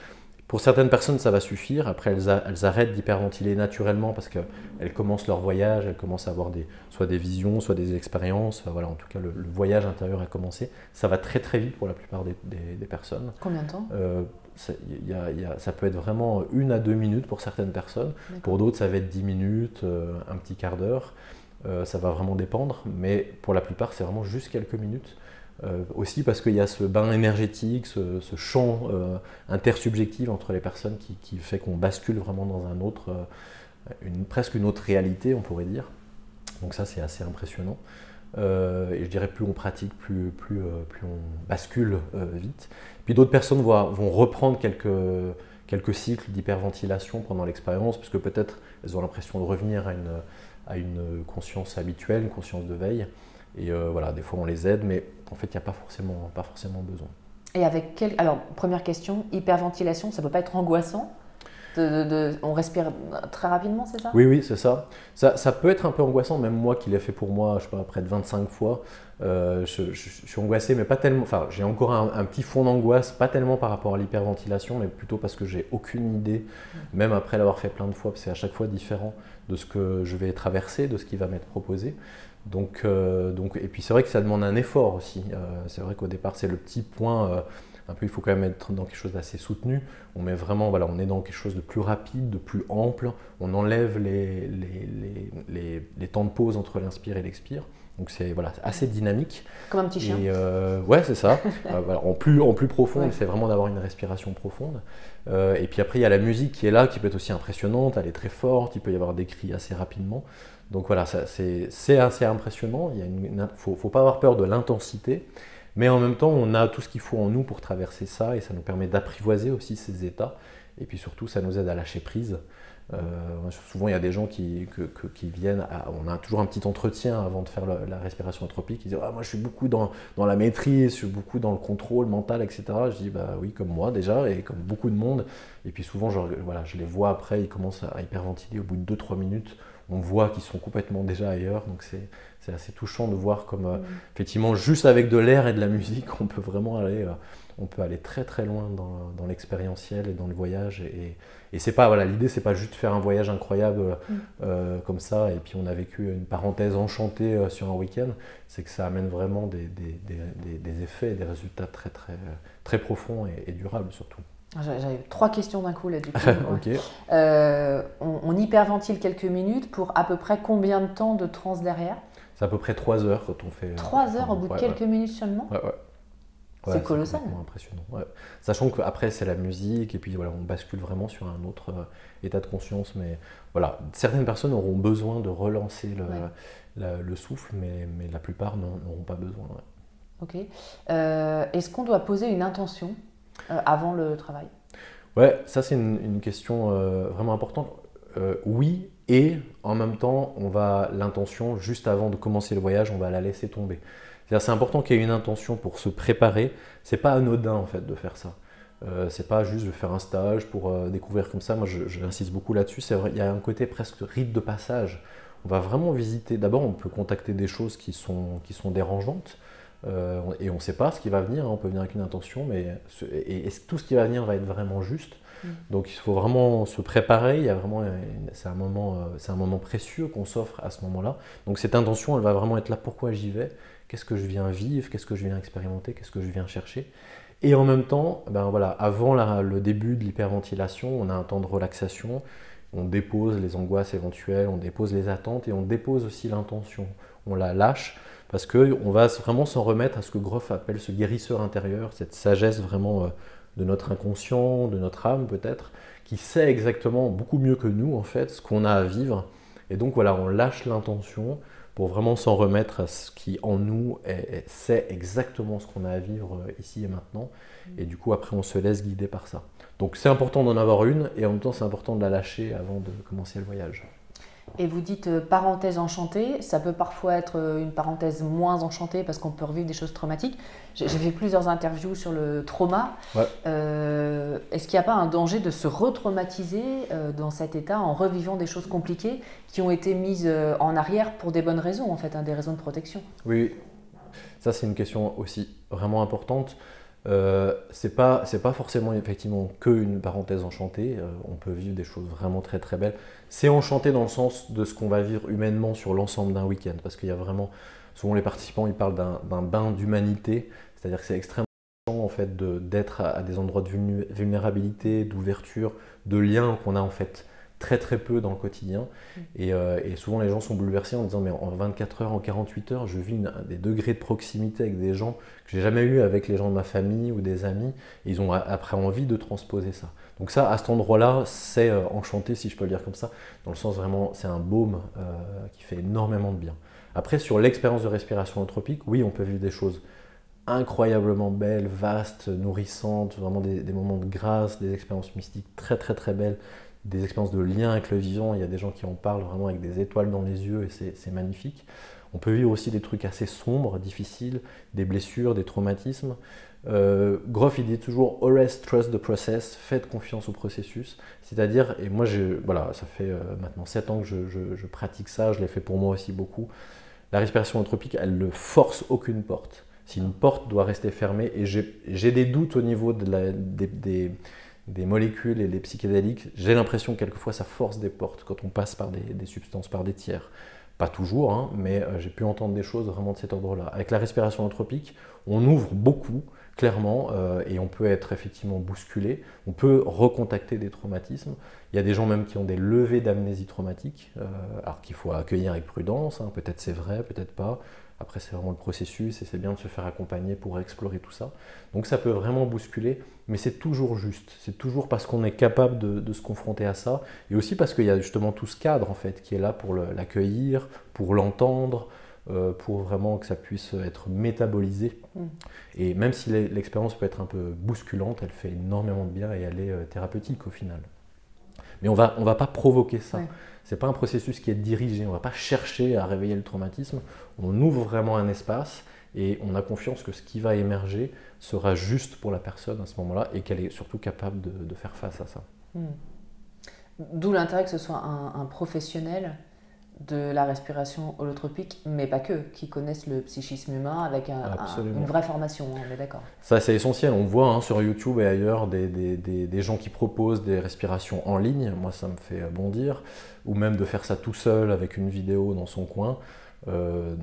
Pour certaines personnes, ça va suffire. Après, elles arrêtent d'hyperventiler naturellement parce qu'elles commencent leur voyage, elles commencent à avoir soit des visions, soit des expériences. Enfin, voilà, en tout cas, le voyage intérieur a commencé. Ça va très très vite pour la plupart des personnes. Combien de temps? Ça peut être vraiment 1 à 2 minutes pour certaines personnes. Pour d'autres, ça va être 10 minutes, un petit quart d'heure. Ça va vraiment dépendre. Mais pour la plupart, c'est vraiment juste quelques minutes. Aussi parce qu'il y a ce bain énergétique, ce champ intersubjectif entre les personnes qui fait qu'on bascule vraiment dans presque une autre réalité, on pourrait dire. Donc ça, c'est assez impressionnant. Et je dirais plus on pratique, plus on bascule vite. Puis d'autres personnes vont reprendre quelques cycles d'hyperventilation pendant l'expérience, parce que peut-être elles ont l'impression de revenir à une conscience habituelle, une conscience de veille. Et des fois on les aide, mais en fait il n'y a pas forcément besoin. Et alors, première question, hyperventilation, ça ne peut pas être angoissant? On respire très rapidement, c'est ça? Oui, c'est ça. Ça peut être un peu angoissant, même moi qui l'ai fait pour moi, je sais pas, près de 25 fois. Je suis angoissé, mais pas tellement. Enfin, j'ai encore un petit fond d'angoisse, pas tellement par rapport à l'hyperventilation, mais plutôt parce que j'ai aucune idée, même après l'avoir fait plein de fois, parce que c'est à chaque fois différent de ce que je vais traverser, de ce qui va m'être proposé. Donc, et puis c'est vrai que ça demande un effort aussi. C'est vrai qu'au départ, c'est le petit point. Un peu, il faut quand même être dans quelque chose d'assez soutenu. On met vraiment, on est dans quelque chose de plus rapide, de plus ample. On enlève les temps de pause entre l'inspire et l'expire. Donc c'est assez dynamique. Comme un petit chien. Et ouais, c'est ça. En plus profond, ouais. C'est vraiment d'avoir une respiration profonde. Et puis après, il y a la musique qui est là, qui peut être aussi impressionnante. Elle est très forte. Il peut y avoir des cris assez rapidement. Donc voilà, c'est assez impressionnant. Faut pas avoir peur de l'intensité. Mais en même temps, on a tout ce qu'il faut en nous pour traverser ça et ça nous permet d'apprivoiser aussi ces états. Et puis surtout, ça nous aide à lâcher prise. Souvent, il y a des gens qui viennent, on a toujours un petit entretien avant de faire la respiration anthropique. Ils disent moi, je suis beaucoup dans la maîtrise, je suis beaucoup dans le contrôle mental, etc. Je dis oui, comme moi déjà, et comme beaucoup de monde. Et puis souvent, je les vois après, ils commencent à hyperventiler au bout de 2-3 minutes. On voit qu'ils sont complètement déjà ailleurs, donc c'est assez touchant de voir comme effectivement juste avec de l'air et de la musique, on peut vraiment aller très très loin dans l'expérientiel et dans le voyage. Et c'est pas l'idée, c'est pas juste faire un voyage incroyable comme ça et puis on a vécu une parenthèse enchantée sur un week-end. C'est que ça amène vraiment des effets et des résultats très très très profonds et durables surtout. J'avais 3 questions d'un coup là du coup. Okay. On hyperventile quelques minutes pour à peu près combien de temps de transe derrière? C'est à peu près 3 heures quand on fait. 3 heures au bout de quelques minutes seulement? Ouais. C'est colossal. C'est impressionnant. Ouais. Sachant qu'après c'est la musique et puis on bascule vraiment sur un autre état de conscience. Mais certaines personnes auront besoin de relancer le souffle, mais la plupart n'auront pas besoin. Ouais. Ok. Est-ce qu'on doit poser une intention avant le travail? Ouais, ça c'est une question vraiment importante. Oui, et en même temps, l'intention, juste avant de commencer le voyage, on va la laisser tomber. C'est important qu'il y ait une intention pour se préparer. C'est pas anodin en fait de faire ça. C'est pas juste de faire un stage pour découvrir comme ça. Moi, j'insiste beaucoup là-dessus. C'est vrai, il y a un côté presque rite de passage. On va vraiment visiter. D'abord, on peut contacter des choses qui sont dérangeantes. et on ne sait pas ce qui va venir, hein, on peut venir avec une intention, mais tout ce qui va venir va être vraiment juste. Donc il faut vraiment se préparer, c'est un moment précieux qu'on s'offre à ce moment-là. Donc cette intention, elle va vraiment être là, pourquoi j'y vais, qu'est-ce que je viens vivre, qu'est-ce que je viens expérimenter, qu'est-ce que je viens chercher. Et en même temps, avant le début de l'hyperventilation, on a un temps de relaxation, on dépose les angoisses éventuelles, on dépose les attentes et on dépose aussi l'intention. On la lâche parce qu'on va vraiment s'en remettre à ce que Grof appelle ce guérisseur intérieur, cette sagesse vraiment de notre inconscient, de notre âme peut-être, qui sait exactement, beaucoup mieux que nous en fait, ce qu'on a à vivre. Et donc voilà, on lâche l'intention pour vraiment s'en remettre à ce qui en nous sait exactement ce qu'on a à vivre ici et maintenant. Et du coup après on se laisse guider par ça. Donc c'est important d'en avoir une et en même temps c'est important de la lâcher avant de commencer le voyage. Et vous dites parenthèse enchantée, ça peut parfois être une parenthèse moins enchantée parce qu'on peut revivre des choses traumatiques. J'ai fait plusieurs interviews sur le trauma. Ouais. Est-ce qu'il n'y a pas un danger de se retraumatiser dans cet état en revivant des choses compliquées qui ont été mises en arrière pour des bonnes raisons, en fait, hein, des raisons de protection? Oui, ça c'est une question aussi vraiment importante. C'est pas forcément effectivement qu'une parenthèse enchantée, on peut vivre des choses vraiment très très belles. C'est enchanté dans le sens de ce qu'on va vivre humainement sur l'ensemble d'un week-end, parce qu'il y a vraiment, souvent les participants ils parlent d'un bain d'humanité, c'est-à-dire que c'est extrêmement important en fait d'être à des endroits de vulnérabilité, d'ouverture, de liens qu'on a en fait très très peu dans le quotidien. Et souvent les gens sont bouleversés en disant mais en 24 heures, en 48 heures, je vis des degrés de proximité avec des gens que j'ai jamais eu avec les gens de ma famille ou des amis. Et ils ont après envie de transposer ça. Donc ça, à cet endroit-là, c'est enchanté, si je peux le dire comme ça, dans le sens vraiment, c'est un baume qui fait énormément de bien. Après, sur l'expérience de respiration holotropique, oui, on peut vivre des choses incroyablement belles, vastes, nourrissantes, vraiment des moments de grâce, des expériences mystiques très très très belles, des expériences de lien avec le vivant. Il y a des gens qui en parlent vraiment avec des étoiles dans les yeux et c'est magnifique. On peut vivre aussi des trucs assez sombres, difficiles, des blessures, des traumatismes. Grof il dit toujours always trust the process, faites confiance au processus. C'est-à-dire, et moi voilà, ça fait maintenant 7 ans que je pratique ça, je l'ai fait pour moi aussi beaucoup. La respiration holotropique, elle ne force aucune porte. Si une porte doit rester fermée, et j'ai des doutes au niveau des molécules et des psychédéliques, j'ai l'impression que quelquefois ça force des portes quand on passe par des substances, par des tiers. Pas toujours, hein, mais j'ai pu entendre des choses vraiment de cet ordre-là. Avec la respiration holotropique, on ouvre beaucoup, clairement, et on peut être effectivement bousculé, on peut recontacter des traumatismes. Il y a des gens même qui ont des levées d'amnésie traumatique, alors qu'il faut accueillir avec prudence, hein, peut-être c'est vrai, peut-être pas. Après, c'est vraiment le processus et c'est bien de se faire accompagner pour explorer tout ça. Donc ça peut vraiment bousculer, mais c'est toujours juste. C'est toujours parce qu'on est capable de se confronter à ça et aussi parce qu'il y a justement tout ce cadre en fait qui est là pour l'accueillir, pour l'entendre, pour vraiment que ça puisse être métabolisé. Et même si l'expérience peut être un peu bousculante, elle fait énormément de bien et elle est thérapeutique au final. Mais on va pas provoquer ça. Ouais. Ce n'est pas un processus qui est dirigé, on ne va pas chercher à réveiller le traumatisme, on ouvre vraiment un espace et on a confiance que ce qui va émerger sera juste pour la personne à ce moment-là et qu'elle est surtout capable de faire face à ça. D'où l'intérêt que ce soit un professionnel de la respiration holotropique, mais pas que, qui connaissent le psychisme humain avec une vraie formation, on est d'accord. Ça c'est essentiel, on voit hein, sur YouTube et ailleurs des gens qui proposent des respirations en ligne, moi ça me fait bondir, ou même de faire ça tout seul avec une vidéo dans son coin.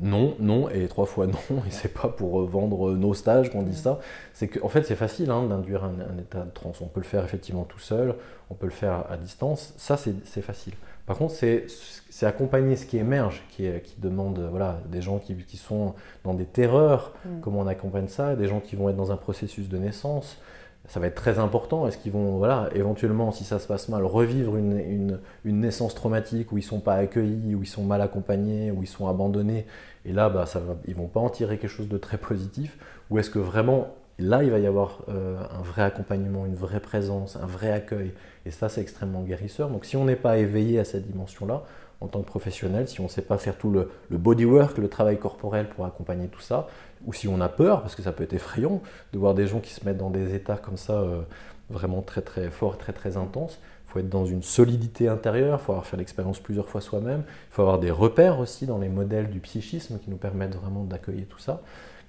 Non, et 3 fois non, et c'est pas pour vendre nos stages qu'on dit ça, c'est qu'en fait c'est facile hein, d'induire un état de transe, on peut le faire effectivement tout seul, on peut le faire à distance, ça c'est facile. Par contre, c'est accompagner ce qui émerge, qui demande voilà, des gens qui sont dans des terreurs, comment on accompagne ça, des gens qui vont être dans un processus de naissance. Ça va être très important. Est-ce qu'ils vont, voilà, éventuellement, si ça se passe mal, revivre une naissance traumatique où ils ne sont pas accueillis, où ils sont mal accompagnés, où ils sont abandonnés, et là, ils ne vont pas en tirer quelque chose de très positif, ou est-ce que vraiment, là, il va y avoir un vrai accompagnement, une vraie présence, un vrai accueil, et ça, c'est extrêmement guérisseur. Donc, si on n'est pas éveillé à cette dimension-là, en tant que professionnel, si on ne sait pas faire tout le bodywork, le travail corporel pour accompagner tout ça, ou si on a peur, parce que ça peut être effrayant de voir des gens qui se mettent dans des états comme ça, vraiment très très forts, très très intenses, il faut être dans une solidité intérieure, il faut avoir fait l'expérience plusieurs fois soi-même, il faut avoir des repères aussi dans les modèles du psychisme qui nous permettent vraiment d'accueillir tout ça.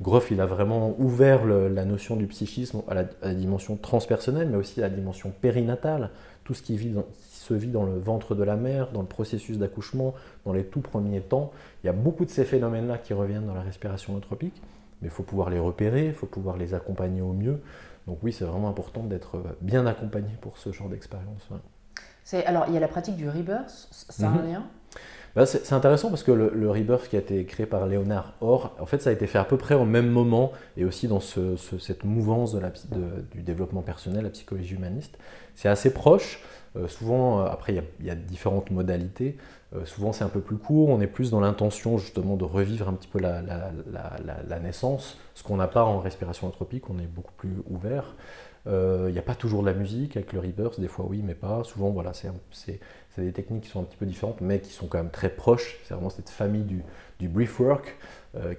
Grof, il a vraiment ouvert la notion du psychisme à la dimension transpersonnelle, mais aussi à la dimension périnatale, tout ce qui se vit dans le ventre de la mère, dans le processus d'accouchement, dans les tout premiers temps. Il y a beaucoup de ces phénomènes-là qui reviennent dans la respiration holotropique, mais il faut pouvoir les repérer, il faut pouvoir les accompagner au mieux. Donc oui, c'est vraiment important d'être bien accompagné pour ce genre d'expérience. Ouais. Alors, il y a la pratique du rebirth, ça a un lien? C'est intéressant parce que le rebirth qui a été créé par Léonard Orr, en fait, ça a été fait à peu près au même moment et aussi dans cette mouvance du développement personnel, la psychologie humaniste. C'est assez proche. Souvent, après, il y a différentes modalités. Souvent, c'est un peu plus court. On est plus dans l'intention justement de revivre un petit peu la naissance, ce qu'on n'a pas en respiration holotropique. On est beaucoup plus ouvert. Il n'y a pas toujours de la musique avec le rebirth, des fois oui, mais pas. Souvent, voilà, c'est des techniques qui sont un petit peu différentes, mais qui sont quand même très proches. C'est vraiment cette famille du breathwork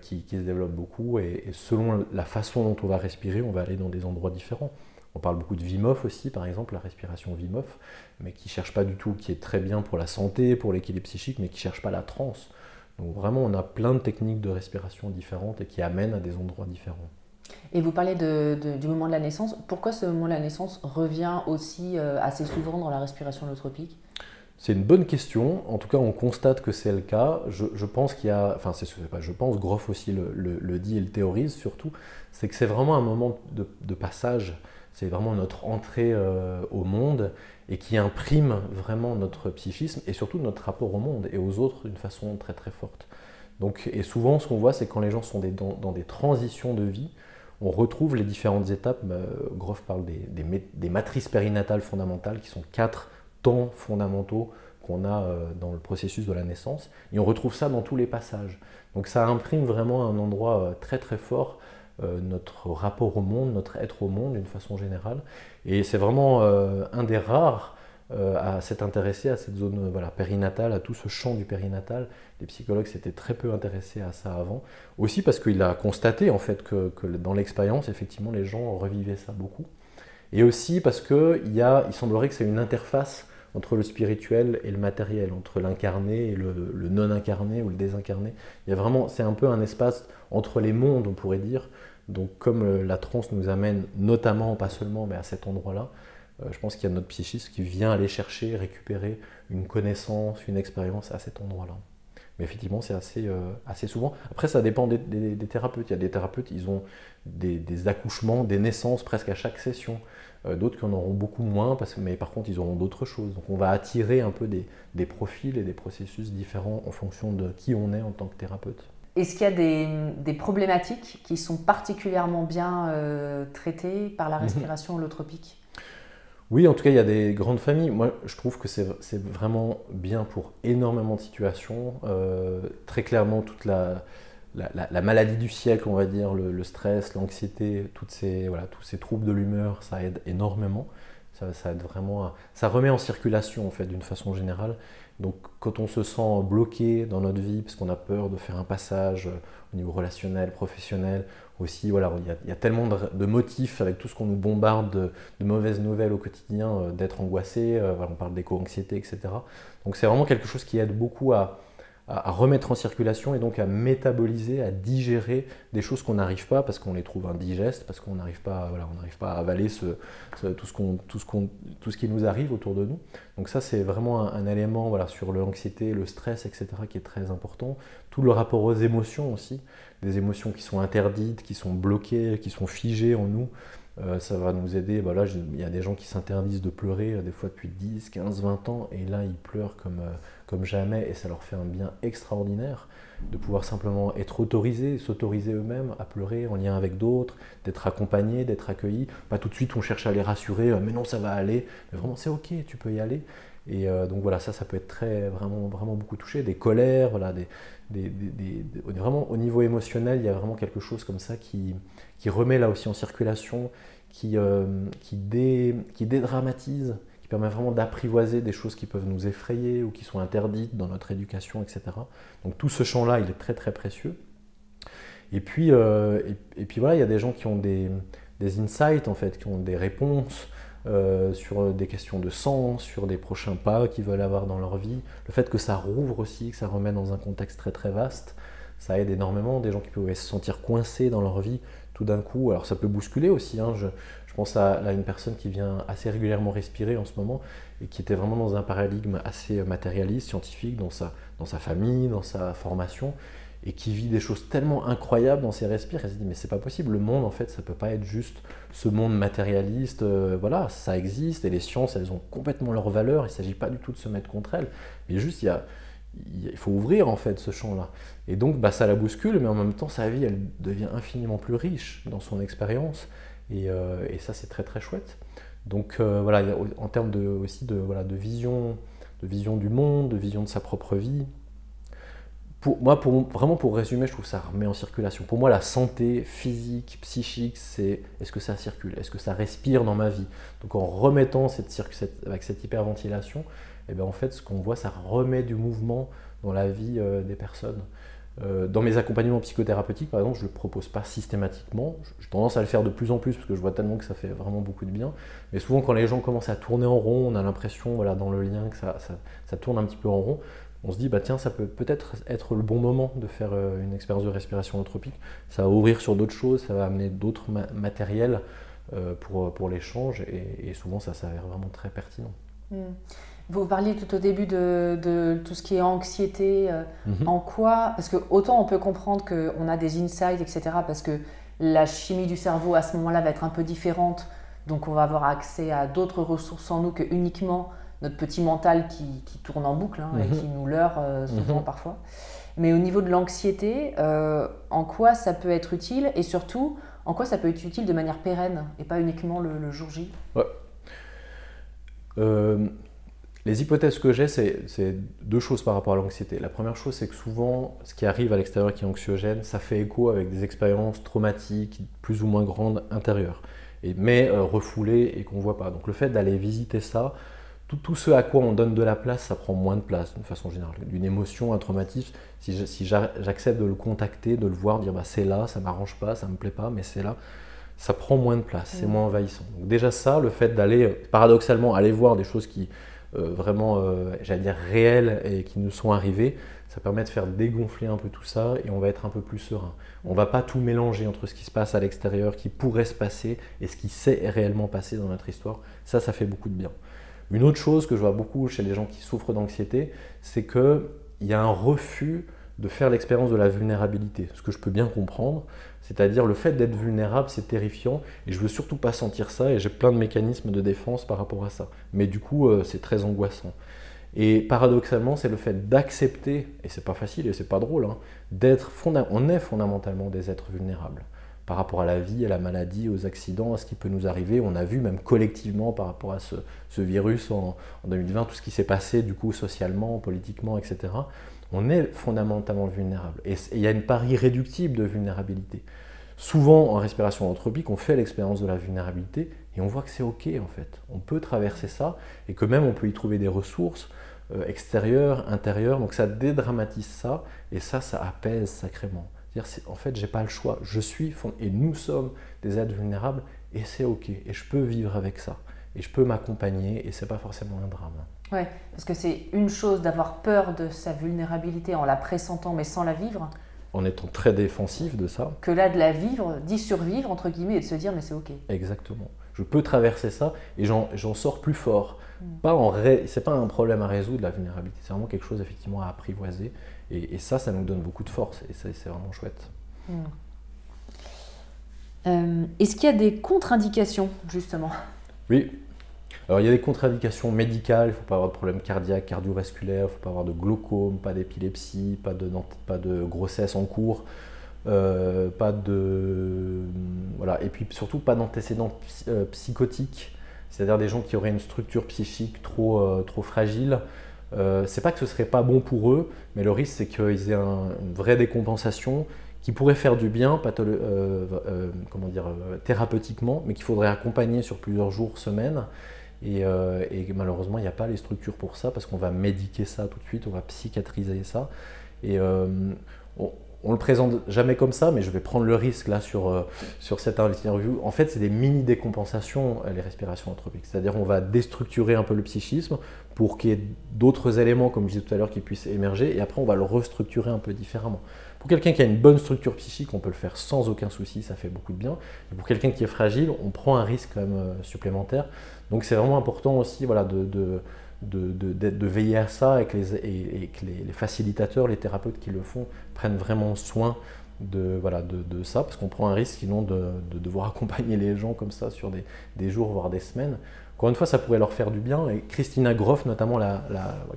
qui se développe beaucoup. Et selon la façon dont on va respirer, on va aller dans des endroits différents. On parle beaucoup de Wim Hof aussi, par exemple, la respiration Wim Hof, mais qui ne cherche pas du tout, qui est très bien pour la santé, pour l'équilibre psychique, mais qui ne cherche pas la transe. Donc vraiment, on a plein de techniques de respiration différentes et qui amènent à des endroits différents. Et vous parlez du moment de la naissance. Pourquoi ce moment de la naissance revient aussi assez souvent dans la respiration holotropique? C'est une bonne question. En tout cas, on constate que c'est le cas. Je pense qu'il y a, enfin, je pense, Grof aussi le dit et le théorise surtout, c'est que c'est vraiment un moment de passage. C'est vraiment notre entrée au monde et qui imprime vraiment notre psychisme et surtout notre rapport au monde et aux autres d'une façon très très forte. Donc, et souvent, ce qu'on voit, c'est quand les gens sont dans des transitions de vie, on retrouve les différentes étapes. Grof parle des matrices périnatales fondamentales qui sont 4 temps fondamentaux qu'on a dans le processus de la naissance. Et on retrouve ça dans tous les passages. Donc ça imprime vraiment à un endroit très très fort notre rapport au monde, notre être au monde d'une façon générale. Et c'est vraiment un des rares à s'être intéressé à cette zone périnatale, à tout ce champ du périnatal. Les psychologues s'étaient très peu intéressés à ça avant. Aussi parce qu'il a constaté en fait que dans l'expérience, effectivement, les gens revivaient ça beaucoup. Et aussi parce qu'il semblerait que c'est une interface entre le spirituel et le matériel, entre l'incarné et le non-incarné ou le désincarné. Il y a vraiment, c'est un peu un espace entre les mondes, on pourrait dire. Donc comme la transe nous amène notamment, pas seulement, mais à cet endroit-là, je pense qu'il y a notre psychisme qui vient aller chercher, récupérer une connaissance, une expérience à cet endroit-là. Mais effectivement, c'est assez souvent. Après, ça dépend des thérapeutes. Il y a des thérapeutes, ils ont des accouchements, des naissances presque à chaque session. D'autres qui en auront beaucoup moins, mais par contre, ils auront d'autres choses. Donc on va attirer un peu des profils et des processus différents en fonction de qui on est en tant que thérapeute. Est-ce qu'il y a des problématiques qui sont particulièrement bien traitées par la respiration holotropique? Oui, en tout cas, il y a des grandes familles. Moi, je trouve que c'est vraiment bien pour énormément de situations. Très clairement, toute la maladie du siècle, on va dire, le stress, l'anxiété, tous ces troubles de l'humeur, ça aide énormément. Ça aide vraiment ça remet en circulation, en fait, d'une façon générale. Donc, quand on se sent bloqué dans notre vie, parce qu'on a peur de faire un passage au niveau relationnel, professionnel, aussi, voilà, il y a tellement de motifs avec tout ce qu'on nous bombarde de mauvaises nouvelles au quotidien, d'être angoissé, on parle d'éco-anxiété, etc. Donc, c'est vraiment quelque chose qui aide beaucoup à remettre en circulation et donc à métaboliser, à digérer des choses qu'on n'arrive pas parce qu'on les trouve indigestes, parce qu'on n'arrive pas, à avaler tout ce qui nous arrive autour de nous. Donc ça, c'est vraiment un élément sur l'anxiété, le stress, etc. qui est très important. Tout le rapport aux émotions aussi, des émotions qui sont interdites, qui sont bloquées, qui sont figées en nous. Ça va nous aider. Là, il y a des gens qui s'interdisent de pleurer des fois depuis 10, 15, 20 ans et là, ils pleurent comme jamais et ça leur fait un bien extraordinaire de pouvoir simplement être autorisés, s'autoriser eux-mêmes à pleurer en lien avec d'autres, d'être accompagnés, d'être accueillis. Pas tout de suite on cherche à les rassurer, mais non ça va aller, mais vraiment c'est ok, tu peux y aller. Et donc voilà, ça peut être vraiment beaucoup touché, des colères, vraiment au niveau émotionnel, il y a vraiment quelque chose comme ça qui remet là aussi en circulation, qui dédramatise, qui permet vraiment d'apprivoiser des choses qui peuvent nous effrayer ou qui sont interdites dans notre éducation, etc. Donc tout ce champ-là, il est très très précieux. Et puis voilà, il y a des gens qui ont des insights en fait, qui ont des réponses sur des questions de sens, sur des prochains pas qu'ils veulent avoir dans leur vie. Le fait que ça rouvre aussi, que ça remet dans un contexte très très vaste, ça aide énormément. Des gens qui pouvaient se sentir coincés dans leur vie, tout d'un coup, alors ça peut bousculer aussi, hein. Je pense à une personne qui vient assez régulièrement respirer en ce moment et qui était vraiment dans un paradigme assez matérialiste, scientifique, dans sa famille, dans sa formation, et qui vit des choses tellement incroyables dans ses respires, elle se dit mais c'est pas possible, le monde en fait ça peut pas être juste ce monde matérialiste, voilà, ça existe et les sciences elles ont complètement leur valeur, il s'agit pas du tout de se mettre contre elles, mais juste il faut ouvrir en fait ce champ-là. Et donc ça la bouscule, mais en même temps sa vie elle devient infiniment plus riche dans son expérience, et ça c'est très très chouette. Donc voilà, en termes aussi de vision du monde, de vision de sa propre vie. Vraiment pour résumer, je trouve que ça remet en circulation. Pour moi, la santé physique, psychique, c'est est-ce que ça circule, est-ce que ça respire dans ma vie. Donc en remettant avec cette hyperventilation, et bien en fait, ce qu'on voit, ça remet du mouvement dans la vie des personnes. Dans mes accompagnements psychothérapeutiques, par exemple, je ne le propose pas systématiquement. J'ai tendance à le faire de plus en plus parce que je vois tellement que ça fait vraiment beaucoup de bien. Mais souvent, quand les gens commencent à tourner en rond, on a l'impression, voilà, dans le lien, que ça tourne un petit peu en rond. On se dit, tiens, ça peut peut-être être le bon moment de faire une expérience de respiration holotropique. Ça va ouvrir sur d'autres choses, ça va amener d'autres matériels pour l'échange, et souvent, ça s'avère vraiment très pertinent. Vous parliez tout au début de tout ce qui est anxiété, en quoi, parce que autant on peut comprendre qu'on a des insights, etc., parce que la chimie du cerveau à ce moment-là va être un peu différente, donc on va avoir accès à d'autres ressources en nous que uniquement notre petit mental qui tourne en boucle et qui nous leurre souvent parfois. Mais au niveau de l'anxiété, en quoi ça peut être utile, et surtout en quoi ça peut être utile de manière pérenne et pas uniquement le jour J? Les hypothèses que j'ai, c'est deux choses par rapport à l'anxiété. La première chose, c'est que souvent, ce qui arrive à l'extérieur qui est anxiogène, ça fait écho avec des expériences traumatiques plus ou moins grandes intérieures, mais refoulées et qu'on ne voit pas. Donc le fait d'aller visiter ça, tout ce à quoi on donne de la place, ça prend moins de place de façon générale. D'une émotion, un traumatisme, si j'accepte de le contacter, de le voir, dire c'est là, ça ne m'arrange pas, ça ne me plaît pas, mais c'est là, ça prend moins de place, c'est moins envahissant. Donc déjà ça, le fait d'aller, paradoxalement, aller voir des choses qui vraiment, j'allais dire, réelles et qui nous sont arrivées, ça permet de faire dégonfler un peu tout ça et on va être un peu plus serein. On ne va pas tout mélanger entre ce qui se passe à l'extérieur, qui pourrait se passer, et ce qui s'est réellement passé dans notre histoire. Ça fait beaucoup de bien. Une autre chose que je vois beaucoup chez les gens qui souffrent d'anxiété, c'est qu'il y a un refus de faire l'expérience de la vulnérabilité, ce que je peux bien comprendre, c'est-à-dire le fait d'être vulnérable, c'est terrifiant, et je veux surtout pas sentir ça, et j'ai plein de mécanismes de défense par rapport à ça. Mais du coup, c'est très angoissant. Et paradoxalement, c'est le fait d'accepter, et c'est pas facile et c'est pas drôle, on est fondamentalement des êtres vulnérables par rapport à la vie, à la maladie, aux accidents, à ce qui peut nous arriver. On a vu même collectivement par rapport à ce virus en 2020, tout ce qui s'est passé du coup socialement, politiquement, etc. On est fondamentalement vulnérable. Et il y a une part irréductible de vulnérabilité. Souvent, en respiration holotropique, on fait l'expérience de la vulnérabilité et on voit que c'est OK en fait. On peut traverser ça et que même on peut y trouver des ressources extérieures, intérieures. Donc ça dédramatise ça et ça apaise sacrément. En fait, j'ai pas le choix. Je suis et nous sommes des êtres vulnérables et c'est OK. Et je peux vivre avec ça. Et je peux m'accompagner et c'est pas forcément un drame. Ouais, parce que c'est une chose d'avoir peur de sa vulnérabilité en la pressentant mais sans la vivre. En étant très défensif de ça. Que là, de la vivre, d'y survivre, entre guillemets, et de se dire mais c'est OK. Exactement. Je peux traverser ça et j'en sors plus fort. C'est pas un problème à résoudre, la vulnérabilité. C'est vraiment quelque chose effectivement à apprivoiser. Et ça nous donne beaucoup de force et c'est vraiment chouette. Est-ce qu'il y a des contre-indications, justement? Oui. Alors il y a des contre-indications médicales, il ne faut pas avoir de problème cardiaque, cardiovasculaire, il ne faut pas avoir de glaucome, pas d'épilepsie, pas de grossesse en cours, pas de... Voilà. Et puis surtout pas d'antécédents psychotiques, c'est-à-dire des gens qui auraient une structure psychique trop fragile. C'est pas que ce serait pas bon pour eux, mais le risque c'est qu'ils aient une vraie décompensation qui pourrait faire du bien thérapeutiquement, mais qu'il faudrait accompagner sur plusieurs jours, semaines. Et malheureusement, il n'y a pas les structures pour ça parce qu'on va médiquer ça tout de suite, on va psychiatriser ça. Et on le présente jamais comme ça, mais je vais prendre le risque là sur cette interview. En fait, c'est des mini décompensations, les respirations holotropiques. C'est-à-dire on va déstructurer un peu le psychisme pour qu'il y ait d'autres éléments, comme je disais tout à l'heure, qui puissent émerger, et après on va le restructurer un peu différemment. Pour quelqu'un qui a une bonne structure psychique, on peut le faire sans aucun souci, ça fait beaucoup de bien. Et pour quelqu'un qui est fragile, on prend un risque quand même supplémentaire. Donc c'est vraiment important aussi, voilà, de veiller à ça et que les facilitateurs, les thérapeutes qui le font, prennent vraiment soin de ça, parce qu'on prend un risque sinon de devoir accompagner les gens comme ça sur des jours, voire des semaines. Encore une fois, ça pourrait leur faire du bien. Et Christina Groff, notamment,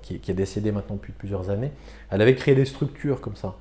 qui est décédée maintenant depuis plusieurs années, elle avait créé des structures comme ça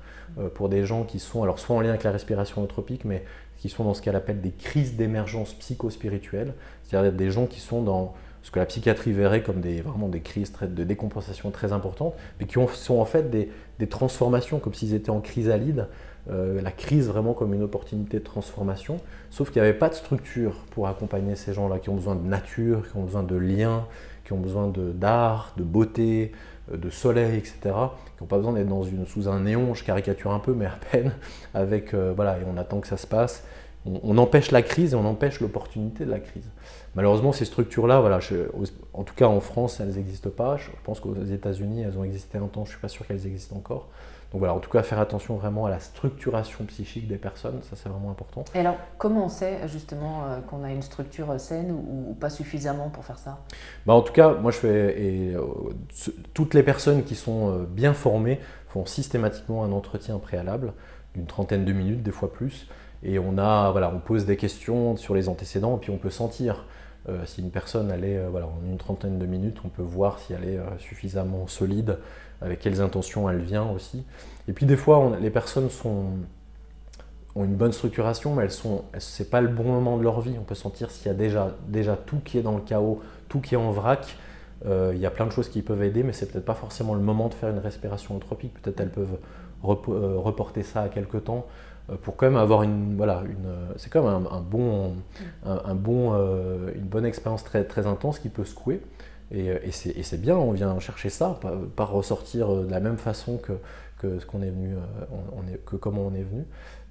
pour des gens qui sont alors soit en lien avec la respiration holotropique, mais qui sont dans ce qu'elle appelle des crises d'émergence psychospirituelle, c'est-à-dire des gens qui sont dans ce que la psychiatrie verrait comme vraiment des crises de décompensation très importantes, mais qui sont en fait des transformations, comme s'ils étaient en chrysalide, la crise vraiment comme une opportunité de transformation, sauf qu'il n'y avait pas de structure pour accompagner ces gens-là, qui ont besoin de nature, qui ont besoin de liens, qui ont besoin d'art, de beauté, de soleil, etc., qui n'ont pas besoin d'être sous un néon, je caricature un peu, mais à peine, avec, voilà, et on attend que ça se passe. On empêche la crise et on empêche l'opportunité de la crise. Malheureusement, ces structures-là, voilà, en tout cas en France, elles n'existent pas. Je pense qu'aux États-Unis, elles ont existé un temps, je ne suis pas sûr qu'elles existent encore. Donc voilà, en tout cas, faire attention vraiment à la structuration psychique des personnes, ça c'est vraiment important. Et alors, comment on sait justement qu'on a une structure saine ou pas suffisamment pour faire ça? En tout cas, moi toutes les personnes qui sont bien formées font systématiquement un entretien préalable d'une 30aine de minutes, des fois plus. Et on pose des questions sur les antécédents et puis on peut sentir si une personne en une 30aine de minutes, on peut voir si elle est suffisamment solide, avec quelles intentions elle vient aussi. Et puis des fois, les personnes ont une bonne structuration, mais c'est pas le bon moment de leur vie. On peut sentir s'il y a déjà tout qui est dans le chaos, tout qui est en vrac. Il y a plein de choses qui peuvent aider, mais c'est peut-être pas forcément le moment de faire une respiration holotropique. Peut-être elles peuvent reporter ça à quelque temps. Pour quand même avoir c'est quand même une bonne expérience très, très intense qui peut secouer. Et c'est bien, on vient chercher ça, pas ressortir de la même façon que ce qu'on est venu, comment on est venu.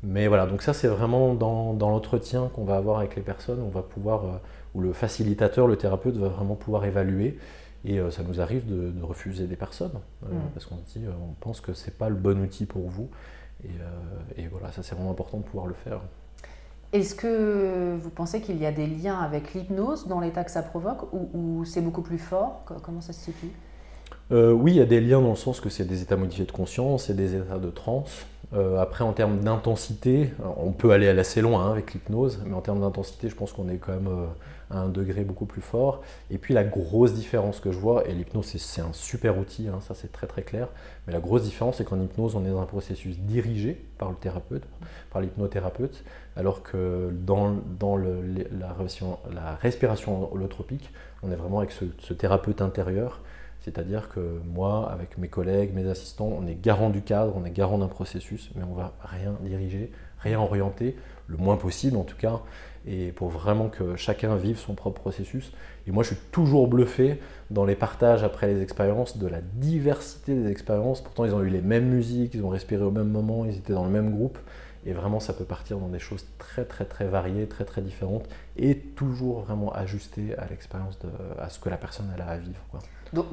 Mais voilà, donc ça c'est vraiment dans l'entretien qu'on va avoir avec les personnes, on va pouvoir, où le facilitateur, le thérapeute va vraiment pouvoir évaluer. Et ça nous arrive de refuser des personnes, parce qu'on se dit, on pense que c'est pas le bon outil pour vous. Et voilà, ça c'est vraiment important de pouvoir le faire. Est-ce que vous pensez qu'il y a des liens avec l'hypnose dans l'état que ça provoque ou c'est beaucoup plus fort? Comment ça se situe? Oui, il y a des liens dans le sens que c'est des états modifiés de conscience et des états de transe. Après, en termes d'intensité, on peut aller assez loin avec l'hypnose, mais en termes d'intensité, je pense qu'on est quand même à un degré beaucoup plus fort. Et puis la grosse différence que je vois, et l'hypnose c'est un super outil, ça c'est très très clair, mais la grosse différence c'est qu'en hypnose on est dans un processus dirigé par le thérapeute, par l'hypnothérapeute, alors que dans la respiration holotropique, on est vraiment avec ce thérapeute intérieur. C'est-à-dire que moi, avec mes collègues, mes assistants, on est garant du cadre, on est garant d'un processus, mais on ne va rien diriger, rien orienter, le moins possible en tout cas, et pour vraiment que chacun vive son propre processus. Et moi, je suis toujours bluffé dans les partages après les expériences de la diversité des expériences. Pourtant, ils ont eu les mêmes musiques, ils ont respiré au même moment, ils étaient dans le même groupe. Et vraiment, ça peut partir dans des choses très, très, très variées, très, très différentes, et toujours vraiment ajustées à l'expérience, à ce que la personne a à vivre, quoi.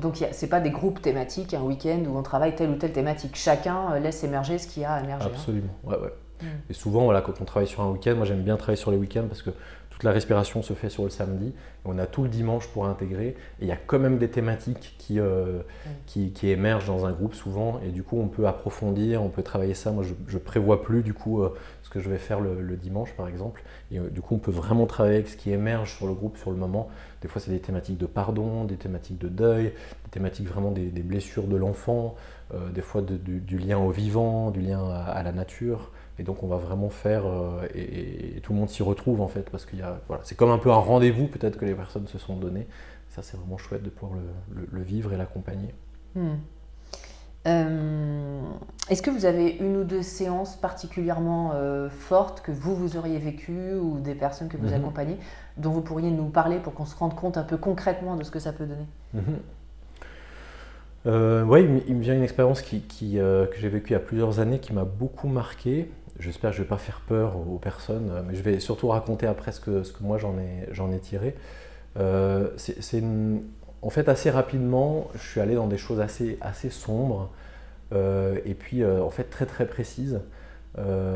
Donc ce n'est pas des groupes thématiques, un week-end où on travaille telle ou telle thématique. Chacun laisse émerger ce qu'il y a à émerger. Absolument, ouais. Et souvent, voilà, quand on travaille sur un week-end, moi j'aime bien travailler sur les week-ends parce que toute la respiration se fait sur le samedi. Et on a tout le dimanche pour intégrer. Et il y a quand même des thématiques qui émergent dans un groupe souvent. Et du coup, on peut approfondir, on peut travailler ça. Moi, je prévois plus du coup ce que je vais faire le dimanche, par exemple. Et du coup, on peut vraiment travailler avec ce qui émerge sur le groupe, sur le moment. Des fois, c'est des thématiques de pardon, des thématiques de deuil, des thématiques vraiment des blessures de l'enfant, des fois du lien au vivant, du lien à la nature. Et donc on va vraiment faire, et tout le monde s'y retrouve en fait, parce que c'est comme un peu un rendez-vous peut-être que les personnes se sont donné. Ça c'est vraiment chouette de pouvoir le vivre et l'accompagner. Est-ce que vous avez une ou deux séances particulièrement fortes que vous auriez vécues ou des personnes que vous accompagnez dont vous pourriez nous parler pour qu'on se rende compte un peu concrètement de ce que ça peut donner? Ouais, il me vient une expérience que j'ai vécue il y a plusieurs années qui m'a beaucoup marqué. J'espère que je ne vais pas faire peur aux personnes, mais je vais surtout raconter après ce que moi j'en ai tiré. En fait, assez rapidement, je suis allé dans des choses assez sombres et puis en fait très très précises.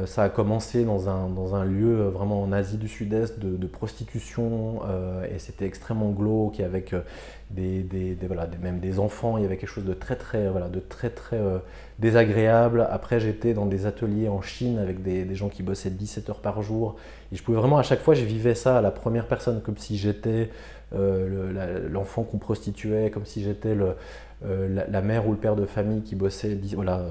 Ça a commencé dans un lieu vraiment en Asie du Sud-Est de prostitution et c'était extrêmement glauque avec voilà, même des enfants. Il y avait quelque chose de très désagréable. Après, j'étais dans des ateliers en Chine avec des gens qui bossaient 17 heures par jour. Et je pouvais vraiment, à chaque fois, je vivais ça à la première personne, comme si j'étais l'enfant qu'on prostituait, comme si j'étais la mère ou le père de famille qui bossait voilà,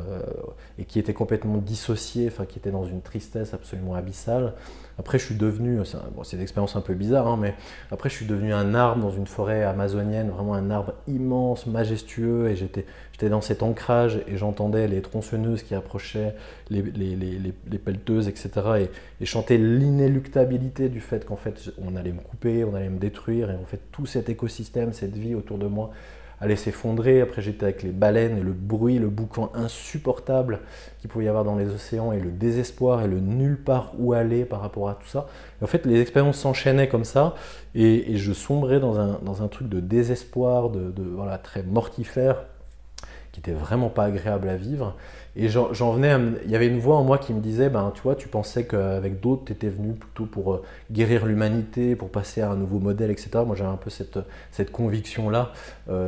et qui était complètement dissocié, enfin, qui était dans une tristesse absolument abyssale. Après, je suis devenu, c'est une expérience un peu bizarre, hein, mais après, je suis devenu un arbre dans une forêt amazonienne, vraiment un arbre immense, majestueux, et j'étais dans cet ancrage et j'entendais les tronçonneuses qui approchaient, les pelleteuses, etc. Et chanter l'inéluctabilité du fait qu'en fait, on allait me couper, on allait me détruire, et en fait, tout cet écosystème, cette vie autour de moi, allait s'effondrer. Après, j'étais avec les baleines et le bruit, le boucan insupportable qu'il pouvait y avoir dans les océans et le désespoir et le nulle part où aller par rapport à tout ça. Et en fait, les expériences s'enchaînaient comme ça et je sombrais dans un truc de désespoir, voilà, très mortifère, qui était vraiment pas agréable à vivre. Et j'en venais il y avait une voix en moi qui me disait, ben, tu vois, tu pensais qu'avec d'autres, tu étais venu plutôt pour guérir l'humanité, pour passer à un nouveau modèle, etc. Moi, j'avais un peu cette conviction-là.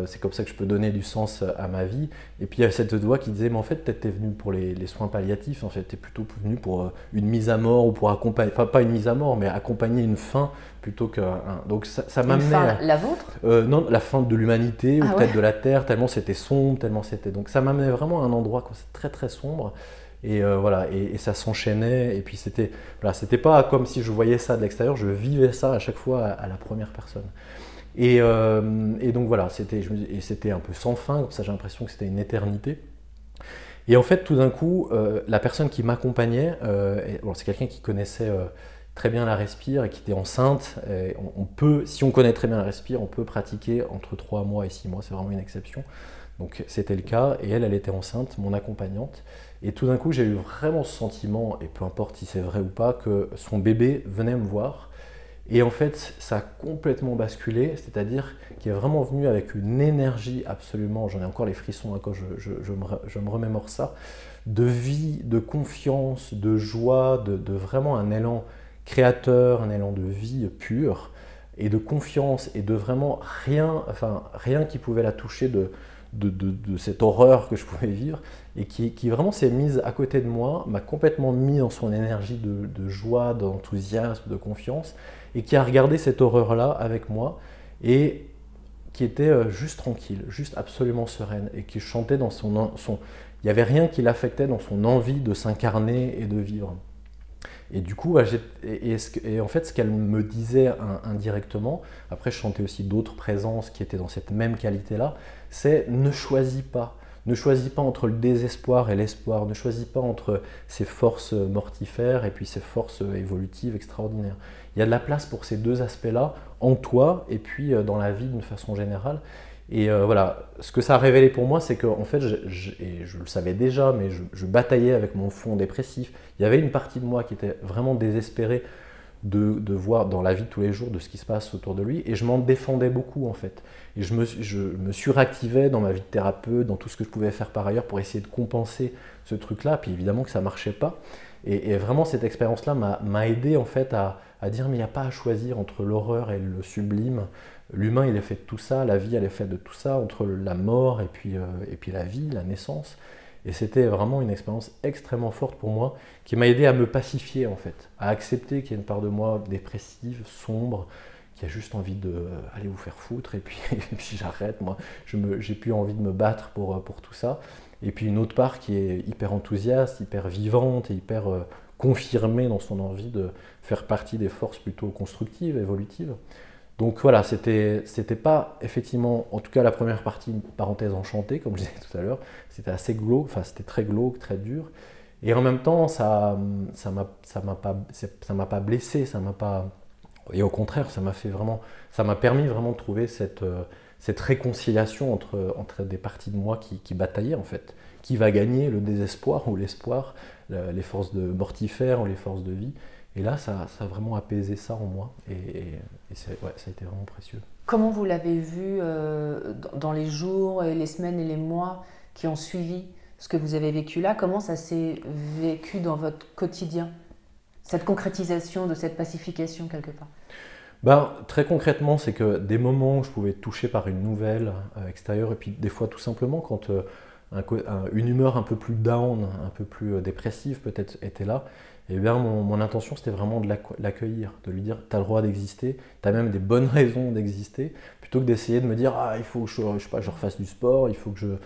C'est comme ça que je peux donner du sens à ma vie. Et puis, il y avait cette voix qui disait, mais en fait, peut-être tu es venu pour les soins palliatifs. En fait, tu es plutôt venu pour une mise à mort ou pour accompagner, enfin, pas une mise à mort, mais accompagner une fin plutôt qu'un. Donc, ça m'amenait. La vôtre? Non, la fin de l'humanité ou peut-être ouais. de la Terre, tellement c'était sombre, tellement c'était. Donc, ça m'amenait vraiment à un endroit quoi, c'est très très sombre. Et voilà, et ça s'enchaînait. Et puis c'était pas comme si je voyais ça de l'extérieur, je vivais ça à chaque fois à la première personne. Et donc voilà, c'était un peu sans fin, comme ça j'ai l'impression que c'était une éternité. Et en fait, tout d'un coup, la personne qui m'accompagnait, c'est quelqu'un qui connaissait très bien la respire et qui était enceinte. Et si on connaît très bien la respire, on peut pratiquer entre 3 mois et 6 mois, c'est vraiment une exception. Donc c'était le cas, et elle était enceinte, mon accompagnante. Et tout d'un coup, j'ai eu vraiment ce sentiment, et peu importe si c'est vrai ou pas, que son bébé venait me voir. Et en fait, ça a complètement basculé, c'est-à-dire qu'il est vraiment venu avec une énergie absolument, j'en ai encore les frissons quand je me remémore ça, de vie, de confiance, de joie, de vraiment un élan créateur, un élan de vie pure, et de confiance, et de vraiment rien qui pouvait la toucher de cette horreur que je pouvais vivre, et qui vraiment s'est mise à côté de moi, m'a complètement mis dans son énergie de joie, d'enthousiasme, de confiance, et qui a regardé cette horreur-là avec moi, et qui était juste tranquille, juste absolument sereine, et qui chantait dans son il n'y avait rien qui l'affectait dans son envie de s'incarner et de vivre. Et du coup, et en fait, ce qu'elle me disait indirectement, après je chantais aussi d'autres présences qui étaient dans cette même qualité-là, c'est ne choisis pas. Ne choisis pas entre le désespoir et l'espoir. Ne choisis pas entre ces forces mortifères et puis ces forces évolutives extraordinaires. Il y a de la place pour ces deux aspects-là en toi et puis dans la vie d'une façon générale. Et voilà, ce que ça a révélé pour moi, c'est qu'en fait, et je le savais déjà, mais je bataillais avec mon fond dépressif. Il y avait une partie de moi qui était vraiment désespérée de voir dans la vie de tous les jours de ce qui se passe autour de lui, et je m'en défendais beaucoup en fait. Et je me suractivais dans ma vie de thérapeute, dans tout ce que je pouvais faire par ailleurs pour essayer de compenser ce truc-là, puis évidemment que ça ne marchait pas. Et vraiment, cette expérience-là m'a aidé en fait à dire, mais il n'y a pas à choisir entre l'horreur et le sublime. L'humain, il est fait de tout ça, la vie, elle est faite de tout ça, entre la mort et puis la vie, la naissance. Et c'était vraiment une expérience extrêmement forte pour moi, qui m'a aidé à me pacifier en fait, à accepter qu'il y a une part de moi dépressive, sombre, qui a juste envie de aller vous faire foutre, et puis j'arrête, moi, j'ai plus envie de me battre pour tout ça. Et puis une autre part qui est hyper enthousiaste, hyper vivante et hyper confirmée dans son envie de faire partie des forces plutôt constructives, évolutives. Donc voilà, c'était pas effectivement, en tout cas la première partie, une parenthèse enchantée, comme je disais tout à l'heure, c'était assez glauque, enfin c'était très glauque, très dur. Et en même temps, ça m'a pas blessé, ça m'a pas. Et au contraire, ça m'a permis vraiment de trouver cette cette réconciliation entre des parties de moi qui bataillaient en fait. Qui va gagner, le désespoir ou l'espoir, les forces mortifères ou les forces de vie. Et là, ça a vraiment apaisé ça en moi et ça a été vraiment précieux. Comment vous l'avez vu dans les jours et les semaines et les mois qui ont suivi ce que vous avez vécu là? Comment ça s'est vécu dans votre quotidien? Cette concrétisation de cette pacification quelque part? Très concrètement, c'est que des moments où je pouvais être touché par une nouvelle extérieure et puis des fois tout simplement quand une humeur un peu plus down, un peu plus dépressive peut-être était là, et bien mon intention c'était vraiment de l'accueillir, de lui dire tu as le droit d'exister, tu as même des bonnes raisons d'exister, plutôt que d'essayer de me dire il faut que je refasse du sport, il faut que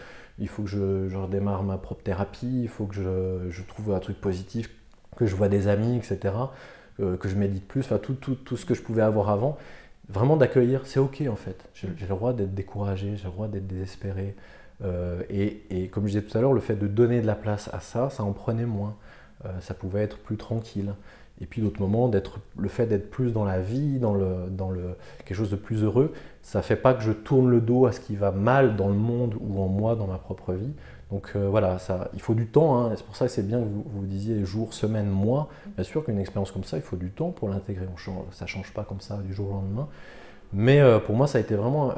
je redémarre ma propre thérapie, il faut que je trouve un truc positif, que je vois des amis, etc., que je médite plus, enfin tout ce que je pouvais avoir avant, vraiment d'accueillir, c'est ok en fait, j'ai le droit d'être découragé, j'ai le droit d'être désespéré. Et comme je disais tout à l'heure, le fait de donner de la place à ça, ça en prenait moins. Ça pouvait être plus tranquille. Et puis d'autres moments, le fait d'être plus dans la vie, dans quelque chose de plus heureux, ça ne fait pas que je tourne le dos à ce qui va mal dans le monde ou en moi, dans ma propre vie. Donc voilà, il faut du temps. Hein. C'est pour ça que c'est bien que vous disiez jours, semaines, mois. Bien sûr qu'une expérience comme ça, il faut du temps pour l'intégrer. Ça ne change pas comme ça du jour au lendemain. Mais pour moi, ça a été vraiment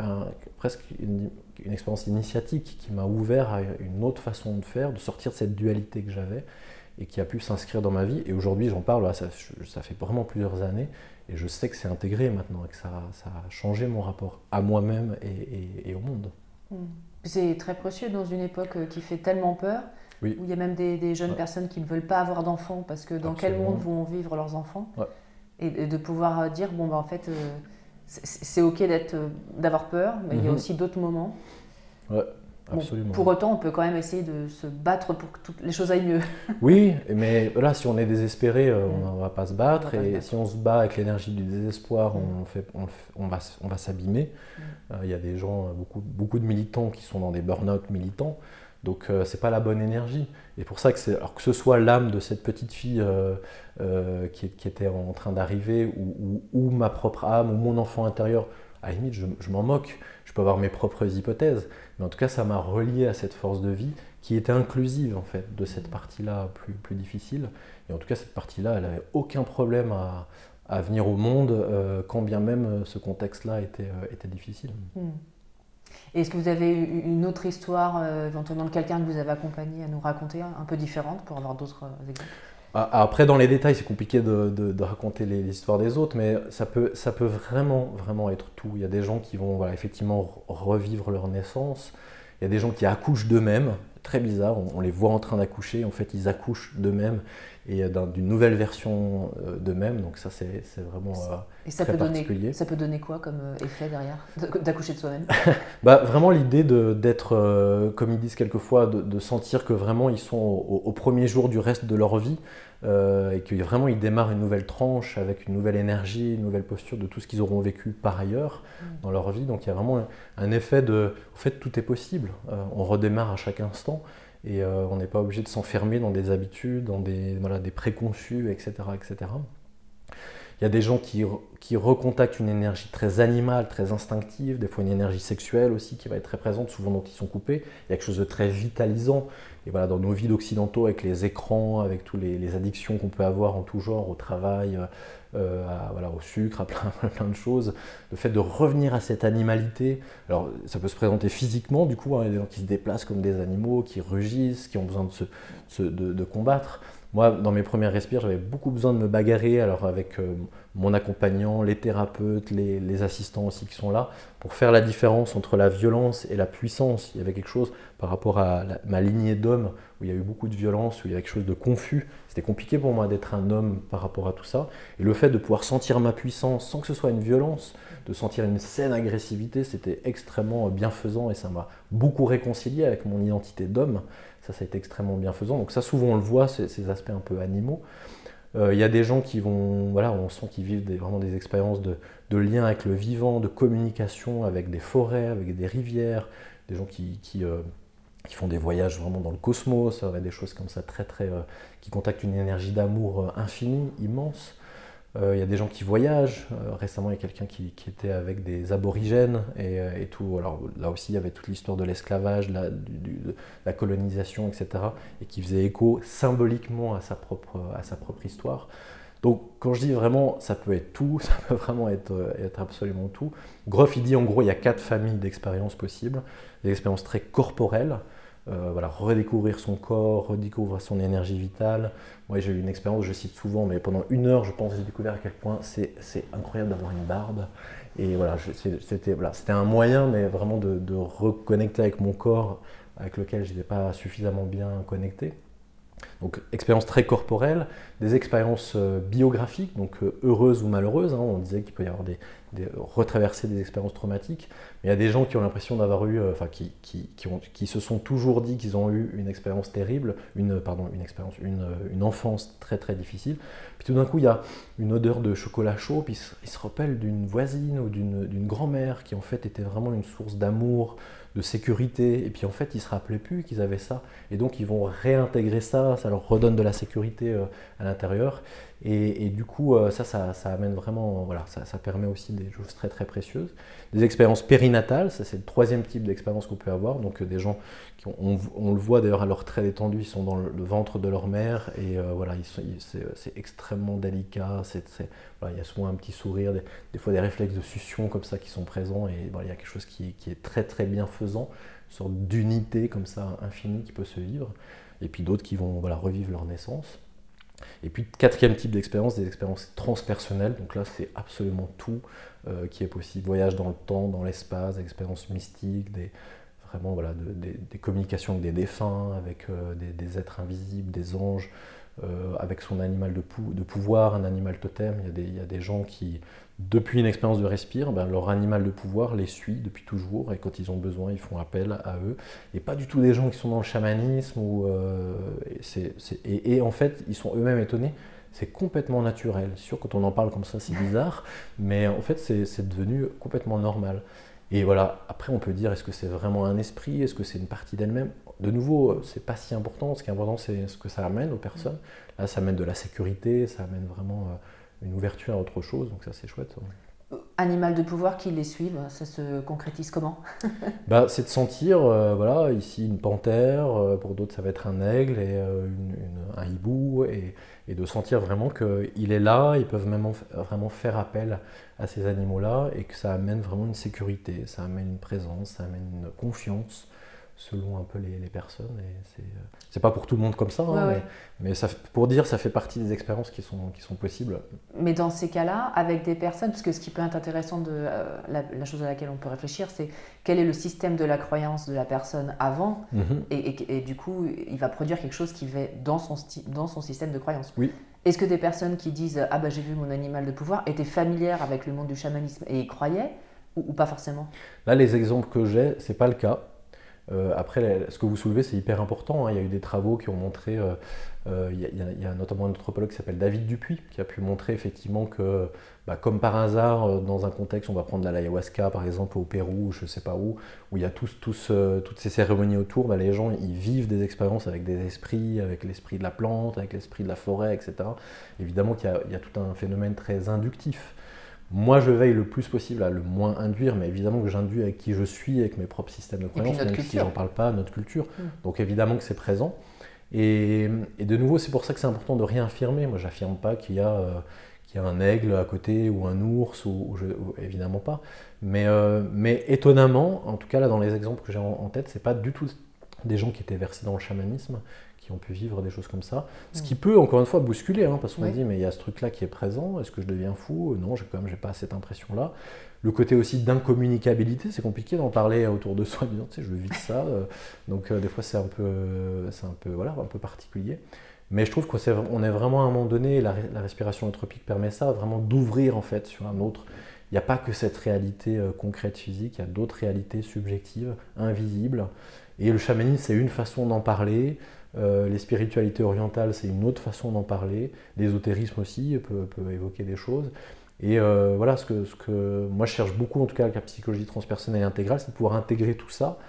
presque une expérience initiatique qui m'a ouvert à une autre façon de faire, de sortir de cette dualité que j'avais et qui a pu s'inscrire dans ma vie. Et aujourd'hui, j'en parle, ça fait vraiment plusieurs années et je sais que c'est intégré maintenant et que ça a changé mon rapport à moi-même et au monde. C'est très précieux dans une époque qui fait tellement peur, où il y a même des jeunes personnes qui ne veulent pas avoir d'enfants parce que dans quel monde vont vivre leurs enfants, et de pouvoir dire, en fait... c'est ok d'avoir peur, mais il y a aussi d'autres moments. Ouais, absolument. Pour autant, on peut quand même essayer de se battre pour que les choses aillent mieux. Oui, mais là, si on est désespéré, on ne va pas se battre. Et si on se bat avec l'énergie du désespoir, on va s'abîmer. Il y a des gens, beaucoup de militants qui sont dans des burn-out militants. Donc ce n'est pas la bonne énergie. Et pour ça alors que ce soit l'âme de cette petite fille qui était en train d'arriver, ou ma propre âme, ou mon enfant intérieur, à la limite je m'en moque, je peux avoir mes propres hypothèses, mais en tout cas ça m'a relié à cette force de vie qui était inclusive en fait de cette partie-là plus difficile. Et en tout cas cette partie-là, elle n'avait aucun problème à venir au monde, quand bien même ce contexte-là était difficile. Est-ce que vous avez une autre histoire, éventuellement de quelqu'un que vous avez accompagné à nous raconter, un peu différente, pour avoir d'autres exemples? Après, dans les détails, c'est compliqué de raconter les histoires des autres, mais ça peut vraiment, vraiment être tout. Il y a des gens qui vont effectivement revivre leur naissance. Il y a des gens qui accouchent d'eux-mêmes. Très bizarre, on les voit en train d'accoucher. En fait, ils accouchent d'eux-mêmes et d'une nouvelle version d'eux-mêmes. Donc ça, c'est vraiment très particulier. Ça peut donner quoi comme effet derrière, d'accoucher de soi-même? Vraiment l'idée d'être, comme ils disent quelquefois, de sentir que vraiment ils sont au premier jour du reste de leur vie et que vraiment ils démarrent une nouvelle tranche avec une nouvelle énergie, une nouvelle posture de tout ce qu'ils auront vécu par ailleurs dans leur vie. Donc il y a vraiment un effet au fait, tout est possible. On redémarre à chaque instant. Et on n'est pas obligé de s'enfermer dans des habitudes, dans des préconçus, etc., etc. Il y a des gens qui recontactent une énergie très animale, très instinctive, des fois une énergie sexuelle aussi qui va être très présente, souvent dont ils sont coupés. Il y a quelque chose de très vitalisant. Et voilà, dans nos vies d'occidentaux, avec les écrans, avec toutes les addictions qu'on peut avoir en tout genre, au travail, au sucre, à plein de choses, le fait de revenir à cette animalité, alors ça peut se présenter physiquement du coup, il y a des gens qui se déplacent comme des animaux, qui rugissent, qui ont besoin de combattre. Moi, dans mes premières respires, j'avais beaucoup besoin de me bagarrer, alors avec mon accompagnant, les thérapeutes, les assistants aussi qui sont là, pour faire la différence entre la violence et la puissance. Il y avait quelque chose par rapport à ma lignée d'hommes, où il y a eu beaucoup de violence, où il y avait quelque chose de confus. C'était compliqué pour moi d'être un homme par rapport à tout ça. Et le fait de pouvoir sentir ma puissance sans que ce soit une violence, de sentir une saine agressivité, c'était extrêmement bienfaisant et ça m'a beaucoup réconcilié avec mon identité d'homme. Ça a été extrêmement bienfaisant. Donc ça, souvent, on le voit, ces aspects un peu animaux. Il y a des gens qui vont, on sent qu'ils vivent vraiment des expériences de lien avec le vivant, de communication avec des forêts, avec des rivières, des gens qui font des voyages vraiment dans le cosmos, des choses comme ça, qui contactent une énergie d'amour infinie, immense. Il y a des gens qui voyagent. Récemment, il y a quelqu'un qui était avec des aborigènes et tout. Alors là aussi, il y avait toute l'histoire de l'esclavage, de la colonisation, etc. Et qui faisait écho symboliquement à sa propre histoire. Donc, quand je dis vraiment, ça peut être tout, ça peut vraiment être absolument tout. Groff, il dit en gros, il y a 4 familles d'expériences possibles. Des expériences très corporelles, voilà, redécouvrir son corps, redécouvrir son énergie vitale. Moi, j'ai eu une expérience, je cite souvent, mais pendant 1 heure, je pense, j'ai découvert à quel point c'est incroyable d'avoir une barbe. Et voilà, c'était un moyen, mais vraiment de reconnecter avec mon corps, avec lequel je n'étais pas suffisamment bien connecté. Donc, expériences très corporelles, des expériences biographiques, donc heureuses ou malheureuses. Hein, on disait qu'il peut y avoir retraverser des expériences traumatiques. Mais il y a des gens qui ont l'impression d'avoir eu, qui se sont toujours dit qu'ils ont eu une expérience terrible, une enfance très très difficile. Puis tout d'un coup, il y a une odeur de chocolat chaud, puis ils se rappellent d'une voisine ou d'une grand-mère qui en fait était vraiment une source d'amour, de sécurité, et puis en fait ils ne se rappelaient plus qu'ils avaient ça, et donc ils vont réintégrer ça leur redonne de la sécurité à l'intérieur, et du coup ça amène vraiment, voilà, ça permet aussi des choses très très précieuses. Des expériences périnatales, ça c'est le 3e type d'expérience qu'on peut avoir, donc des gens qui on le voit d'ailleurs à leur trait détendu, ils sont dans le ventre de leur mère, et voilà, c'est extrêmement délicat, voilà, il y a souvent un petit sourire, des fois des réflexes de succion comme ça qui sont présents, et voilà, il y a quelque chose qui est très très bienfaisant, une sorte d'unité comme ça infinie qui peut se vivre, et puis d'autres qui vont, voilà, revivre leur naissance. Et puis 4e type d'expérience, des expériences transpersonnelles, donc là c'est absolument tout qui est possible, voyage dans le temps, dans l'espace, des expériences mystiques, vraiment voilà, des communications avec des défunts, avec des êtres invisibles, des anges, avec son animal de pouvoir, un animal totem. Il y a des gens qui, depuis une expérience de respire, leur animal de pouvoir les suit depuis toujours, et quand ils ont besoin, ils font appel à eux. Et pas du tout des gens qui sont dans le chamanisme, et en fait, ils sont eux-mêmes étonnés. C'est complètement naturel. C'est sûr, quand on en parle comme ça, c'est bizarre, mais en fait, c'est devenu complètement normal. Et voilà, après on peut dire, est-ce que c'est vraiment un esprit, est-ce que c'est une partie d'elle-même? De nouveau, c'est pas si important, ce qui est important c'est ce que ça amène aux personnes. Là, ça amène de la sécurité, ça amène vraiment une ouverture à autre chose, donc ça c'est chouette. Animal de pouvoir qui les suivent, ça se concrétise comment? C'est de sentir, voilà, ici une panthère, pour d'autres ça va être un aigle et un hibou, et de sentir vraiment qu'il est là, ils peuvent même vraiment faire appel à ces animaux-là, et que ça amène vraiment une sécurité, ça amène une présence, ça amène une confiance selon un peu les personnes. Et c'est pas pour tout le monde comme ça, hein, ouais. mais ça, pour dire, ça fait partie des expériences qui sont possibles. Mais dans ces cas-là, avec des personnes, parce que ce qui peut être intéressant, la chose à laquelle on peut réfléchir, c'est quel est le système de la croyance de la personne avant, et du coup, il va produire quelque chose qui va dans son système de croyance. Oui. Est-ce que des personnes qui disent « Ah j'ai vu mon animal de pouvoir » étaient familières avec le monde du chamanisme et y croyaient, ou pas forcément? Là, les exemples que j'ai, c'est pas le cas. Après, ce que vous soulevez, c'est hyper important, hein. Il y a eu des travaux qui ont montré, il y a notamment un anthropologue qui s'appelle David Dupuis, qui a pu montrer effectivement que, comme par hasard, dans un contexte, on va prendre de l'ayahuasca par exemple au Pérou, je ne sais pas où il y a toutes ces cérémonies autour, les gens ils vivent des expériences avec des esprits, avec l'esprit de la plante, avec l'esprit de la forêt, etc. Évidemment qu'il y a tout un phénomène très inductif. Moi, je veille le plus possible à le moins induire, mais évidemment que j'induis avec qui je suis, avec mes propres systèmes de croyances, même si j'en parle pas, notre culture. Donc évidemment que c'est présent. Et de nouveau, c'est pour ça que c'est important de rien affirmer. Moi, j'affirme pas qu'il y a un aigle à côté ou un ours, évidemment pas. Mais étonnamment, en tout cas là dans les exemples que j'ai en tête, c'est pas du tout des gens qui étaient versés dans le chamanisme, qui ont pu vivre des choses comme ça. Ce qui peut, encore une fois, bousculer, hein, parce qu'on dit, mais il y a ce truc-là qui est présent, est-ce que je deviens fou? Non, j'ai pas cette impression-là. Le côté aussi d'incommunicabilité, c'est compliqué d'en parler autour de soi, disant, tu sais, je vis ça, donc des fois c'est un peu particulier. Mais je trouve qu'on est vraiment à un moment donné, la respiration holotropique permet ça, vraiment d'ouvrir en fait sur un autre. Il n'y a pas que cette réalité concrète physique, il y a d'autres réalités subjectives, invisibles. Et le chamanisme, c'est une façon d'en parler. Les spiritualités orientales, c'est une autre façon d'en parler. L'ésotérisme aussi peut évoquer des choses. Et voilà, ce que moi je cherche beaucoup, en tout cas avec la psychologie transpersonnelle et intégrale, c'est de pouvoir intégrer tout ça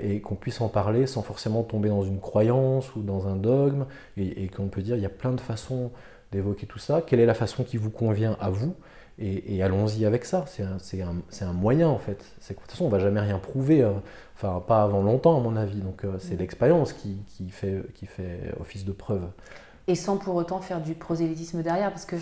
et qu'on puisse en parler sans forcément tomber dans une croyance ou dans un dogme. Et qu'on peut dire, il y a plein de façons d'évoquer tout ça. Quelle est la façon qui vous convient à vous? Et allons-y avec ça. C'est un moyen en fait. De toute façon, on ne va jamais rien prouver, enfin pas avant longtemps à mon avis. Donc c'est l'expérience qui fait office de preuve. Et sans pour autant faire du prosélytisme derrière, parce qu'il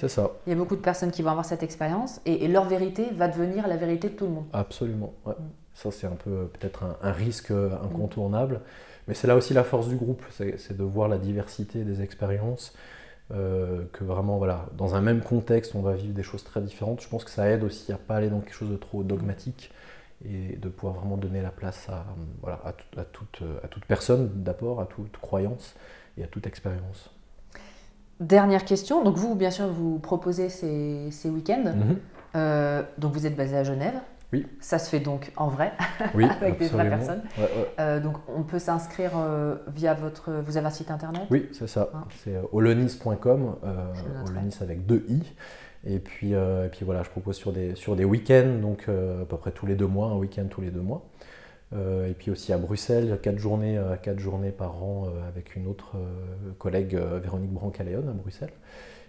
y a beaucoup de personnes qui vont avoir cette expérience et leur vérité va devenir la vérité de tout le monde. Absolument, ouais. Ça c'est un peu peut-être un risque incontournable, mais c'est là aussi la force du groupe, c'est de voir la diversité des expériences, que vraiment voilà, dans un même contexte on va vivre des choses très différentes. Je pense que ça aide aussi à ne pas aller dans quelque chose de trop dogmatique et de pouvoir vraiment donner la place à toute personne d'abord, à toute croyance et à toute expérience. Dernière question, donc vous, bien sûr, vous proposez ces week-ends. Donc vous êtes basé à Genève. Oui. Ça se fait donc en vrai, oui, avec des vraies personnes. Ouais. Donc on peut s'inscrire via vous avez un site internet? Oui, c'est ça. C'est olonis.com, Olonis avec 2 i. Et puis voilà, je propose sur des week-ends, donc à peu près tous les 2 mois, un week-end tous les 2 mois. Et puis aussi à Bruxelles, 4 journées par an avec une autre collègue, Véronique Brancaléon à Bruxelles.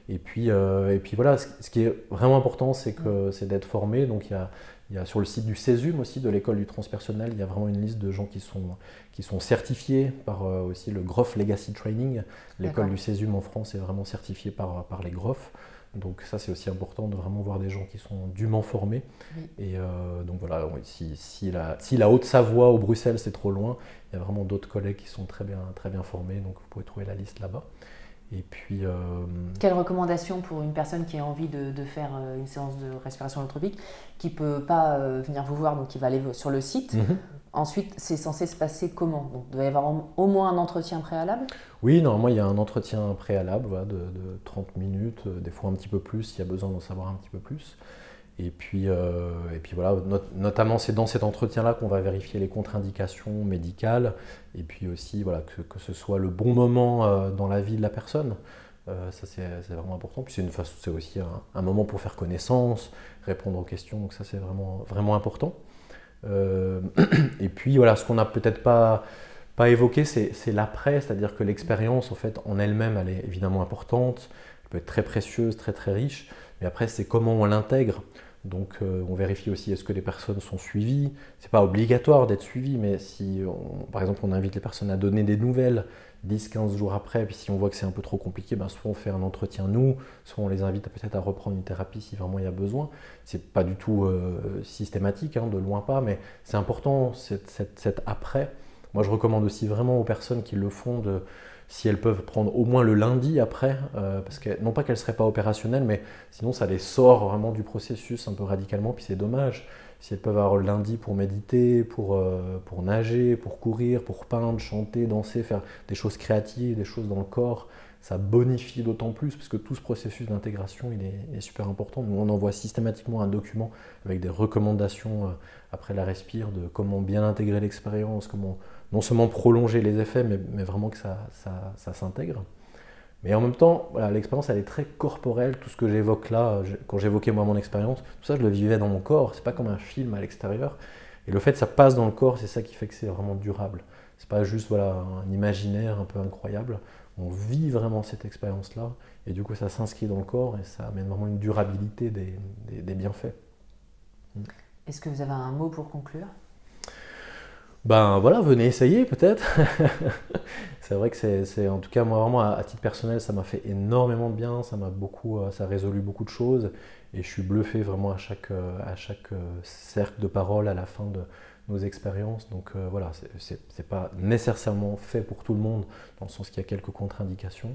Et puis voilà, ce qui est vraiment important, c'est d'être formé. Donc il y a sur le site du CESUM aussi, de l'école du transpersonnel, il y a vraiment une liste de gens qui sont certifiés par aussi le Groff Legacy Training. L'école du CESUM en France est vraiment certifiée par les Groff. Donc ça c'est aussi important de vraiment voir des gens qui sont dûment formés. Et donc voilà, si la Haute-Savoie ou Bruxelles c'est trop loin, il y a vraiment d'autres collègues qui sont très bien formés, donc vous pouvez trouver la liste là-bas. Et puis, quelle recommandation pour une personne qui a envie de faire une séance de respiration holotropique, qui ne peut pas venir vous voir, donc qui va aller sur le site? Ensuite, c'est censé se passer comment? Donc, il doit y avoir au moins un entretien préalable? Oui, normalement, il y a un entretien préalable de 30 minutes, des fois un petit peu plus, s'il y a besoin d'en savoir un petit peu plus. Et puis voilà, notamment c'est dans cet entretien-là qu'on va vérifier les contre-indications médicales, et puis aussi voilà, que ce soit le bon moment dans la vie de la personne. Ça c'est vraiment important. Puis c'est aussi un moment pour faire connaissance, répondre aux questions, donc ça c'est vraiment important. Et puis voilà, ce qu'on n'a peut-être pas évoqué, c'est l'après, c'est-à-dire que l'expérience en fait en elle-même, elle est évidemment importante, elle peut être très précieuse, très riche, mais après c'est comment on l'intègre. Donc on vérifie aussi est-ce que les personnes sont suivies. C'est pas obligatoire d'être suivi, mais si par exemple on invite les personnes à donner des nouvelles 10-15 jours après, puis si on voit que c'est un peu trop compliqué, soit on fait un entretien nous, soit on les invite peut-être à reprendre une thérapie si vraiment il y a besoin. C'est pas du tout systématique, de loin pas, mais c'est important cet après. Moi je recommande aussi vraiment aux personnes qui le font si elles peuvent prendre au moins le lundi après, parce que non pas qu'elles ne seraient pas opérationnelles, mais sinon ça les sort vraiment du processus un peu radicalement, puis c'est dommage. Si elles peuvent avoir le lundi pour méditer, pour nager, pour courir, pour peindre, chanter, danser, faire des choses créatives, des choses dans le corps, ça bonifie d'autant plus, parce que tout ce processus d'intégration, il est super important. Nous, on envoie systématiquement un document avec des recommandations après la respire, de comment bien intégrer l'expérience, comment non seulement prolonger les effets, mais vraiment que ça s'intègre. Mais en même temps, voilà, l'expérience, elle est très corporelle. Tout ce que j'évoque là, quand j'évoquais moi mon expérience, tout ça, je le vivais dans mon corps. C'est pas comme un film à l'extérieur. Et le fait que ça passe dans le corps, c'est ça qui fait que c'est vraiment durable. C'est pas juste un imaginaire un peu incroyable. On vit vraiment cette expérience-là. Et du coup, ça s'inscrit dans le corps et ça amène vraiment une durabilité des bienfaits. Est-ce que vous avez un mot pour conclure ? Voilà, venez essayer peut-être. C'est vrai que c'est en tout cas moi vraiment à titre personnel, ça m'a fait énormément de bien, ça a résolu beaucoup de choses et je suis bluffé vraiment à chaque cercle de parole à la fin de nos expériences. Donc voilà, c'est pas nécessairement fait pour tout le monde dans le sens qu'il y a quelques contre-indications,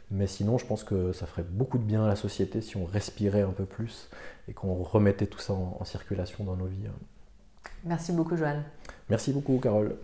mais sinon je pense que ça ferait beaucoup de bien à la société si on respirait un peu plus et qu'on remettait tout ça en circulation dans nos vies. Merci beaucoup, Johan. Merci beaucoup, Carole.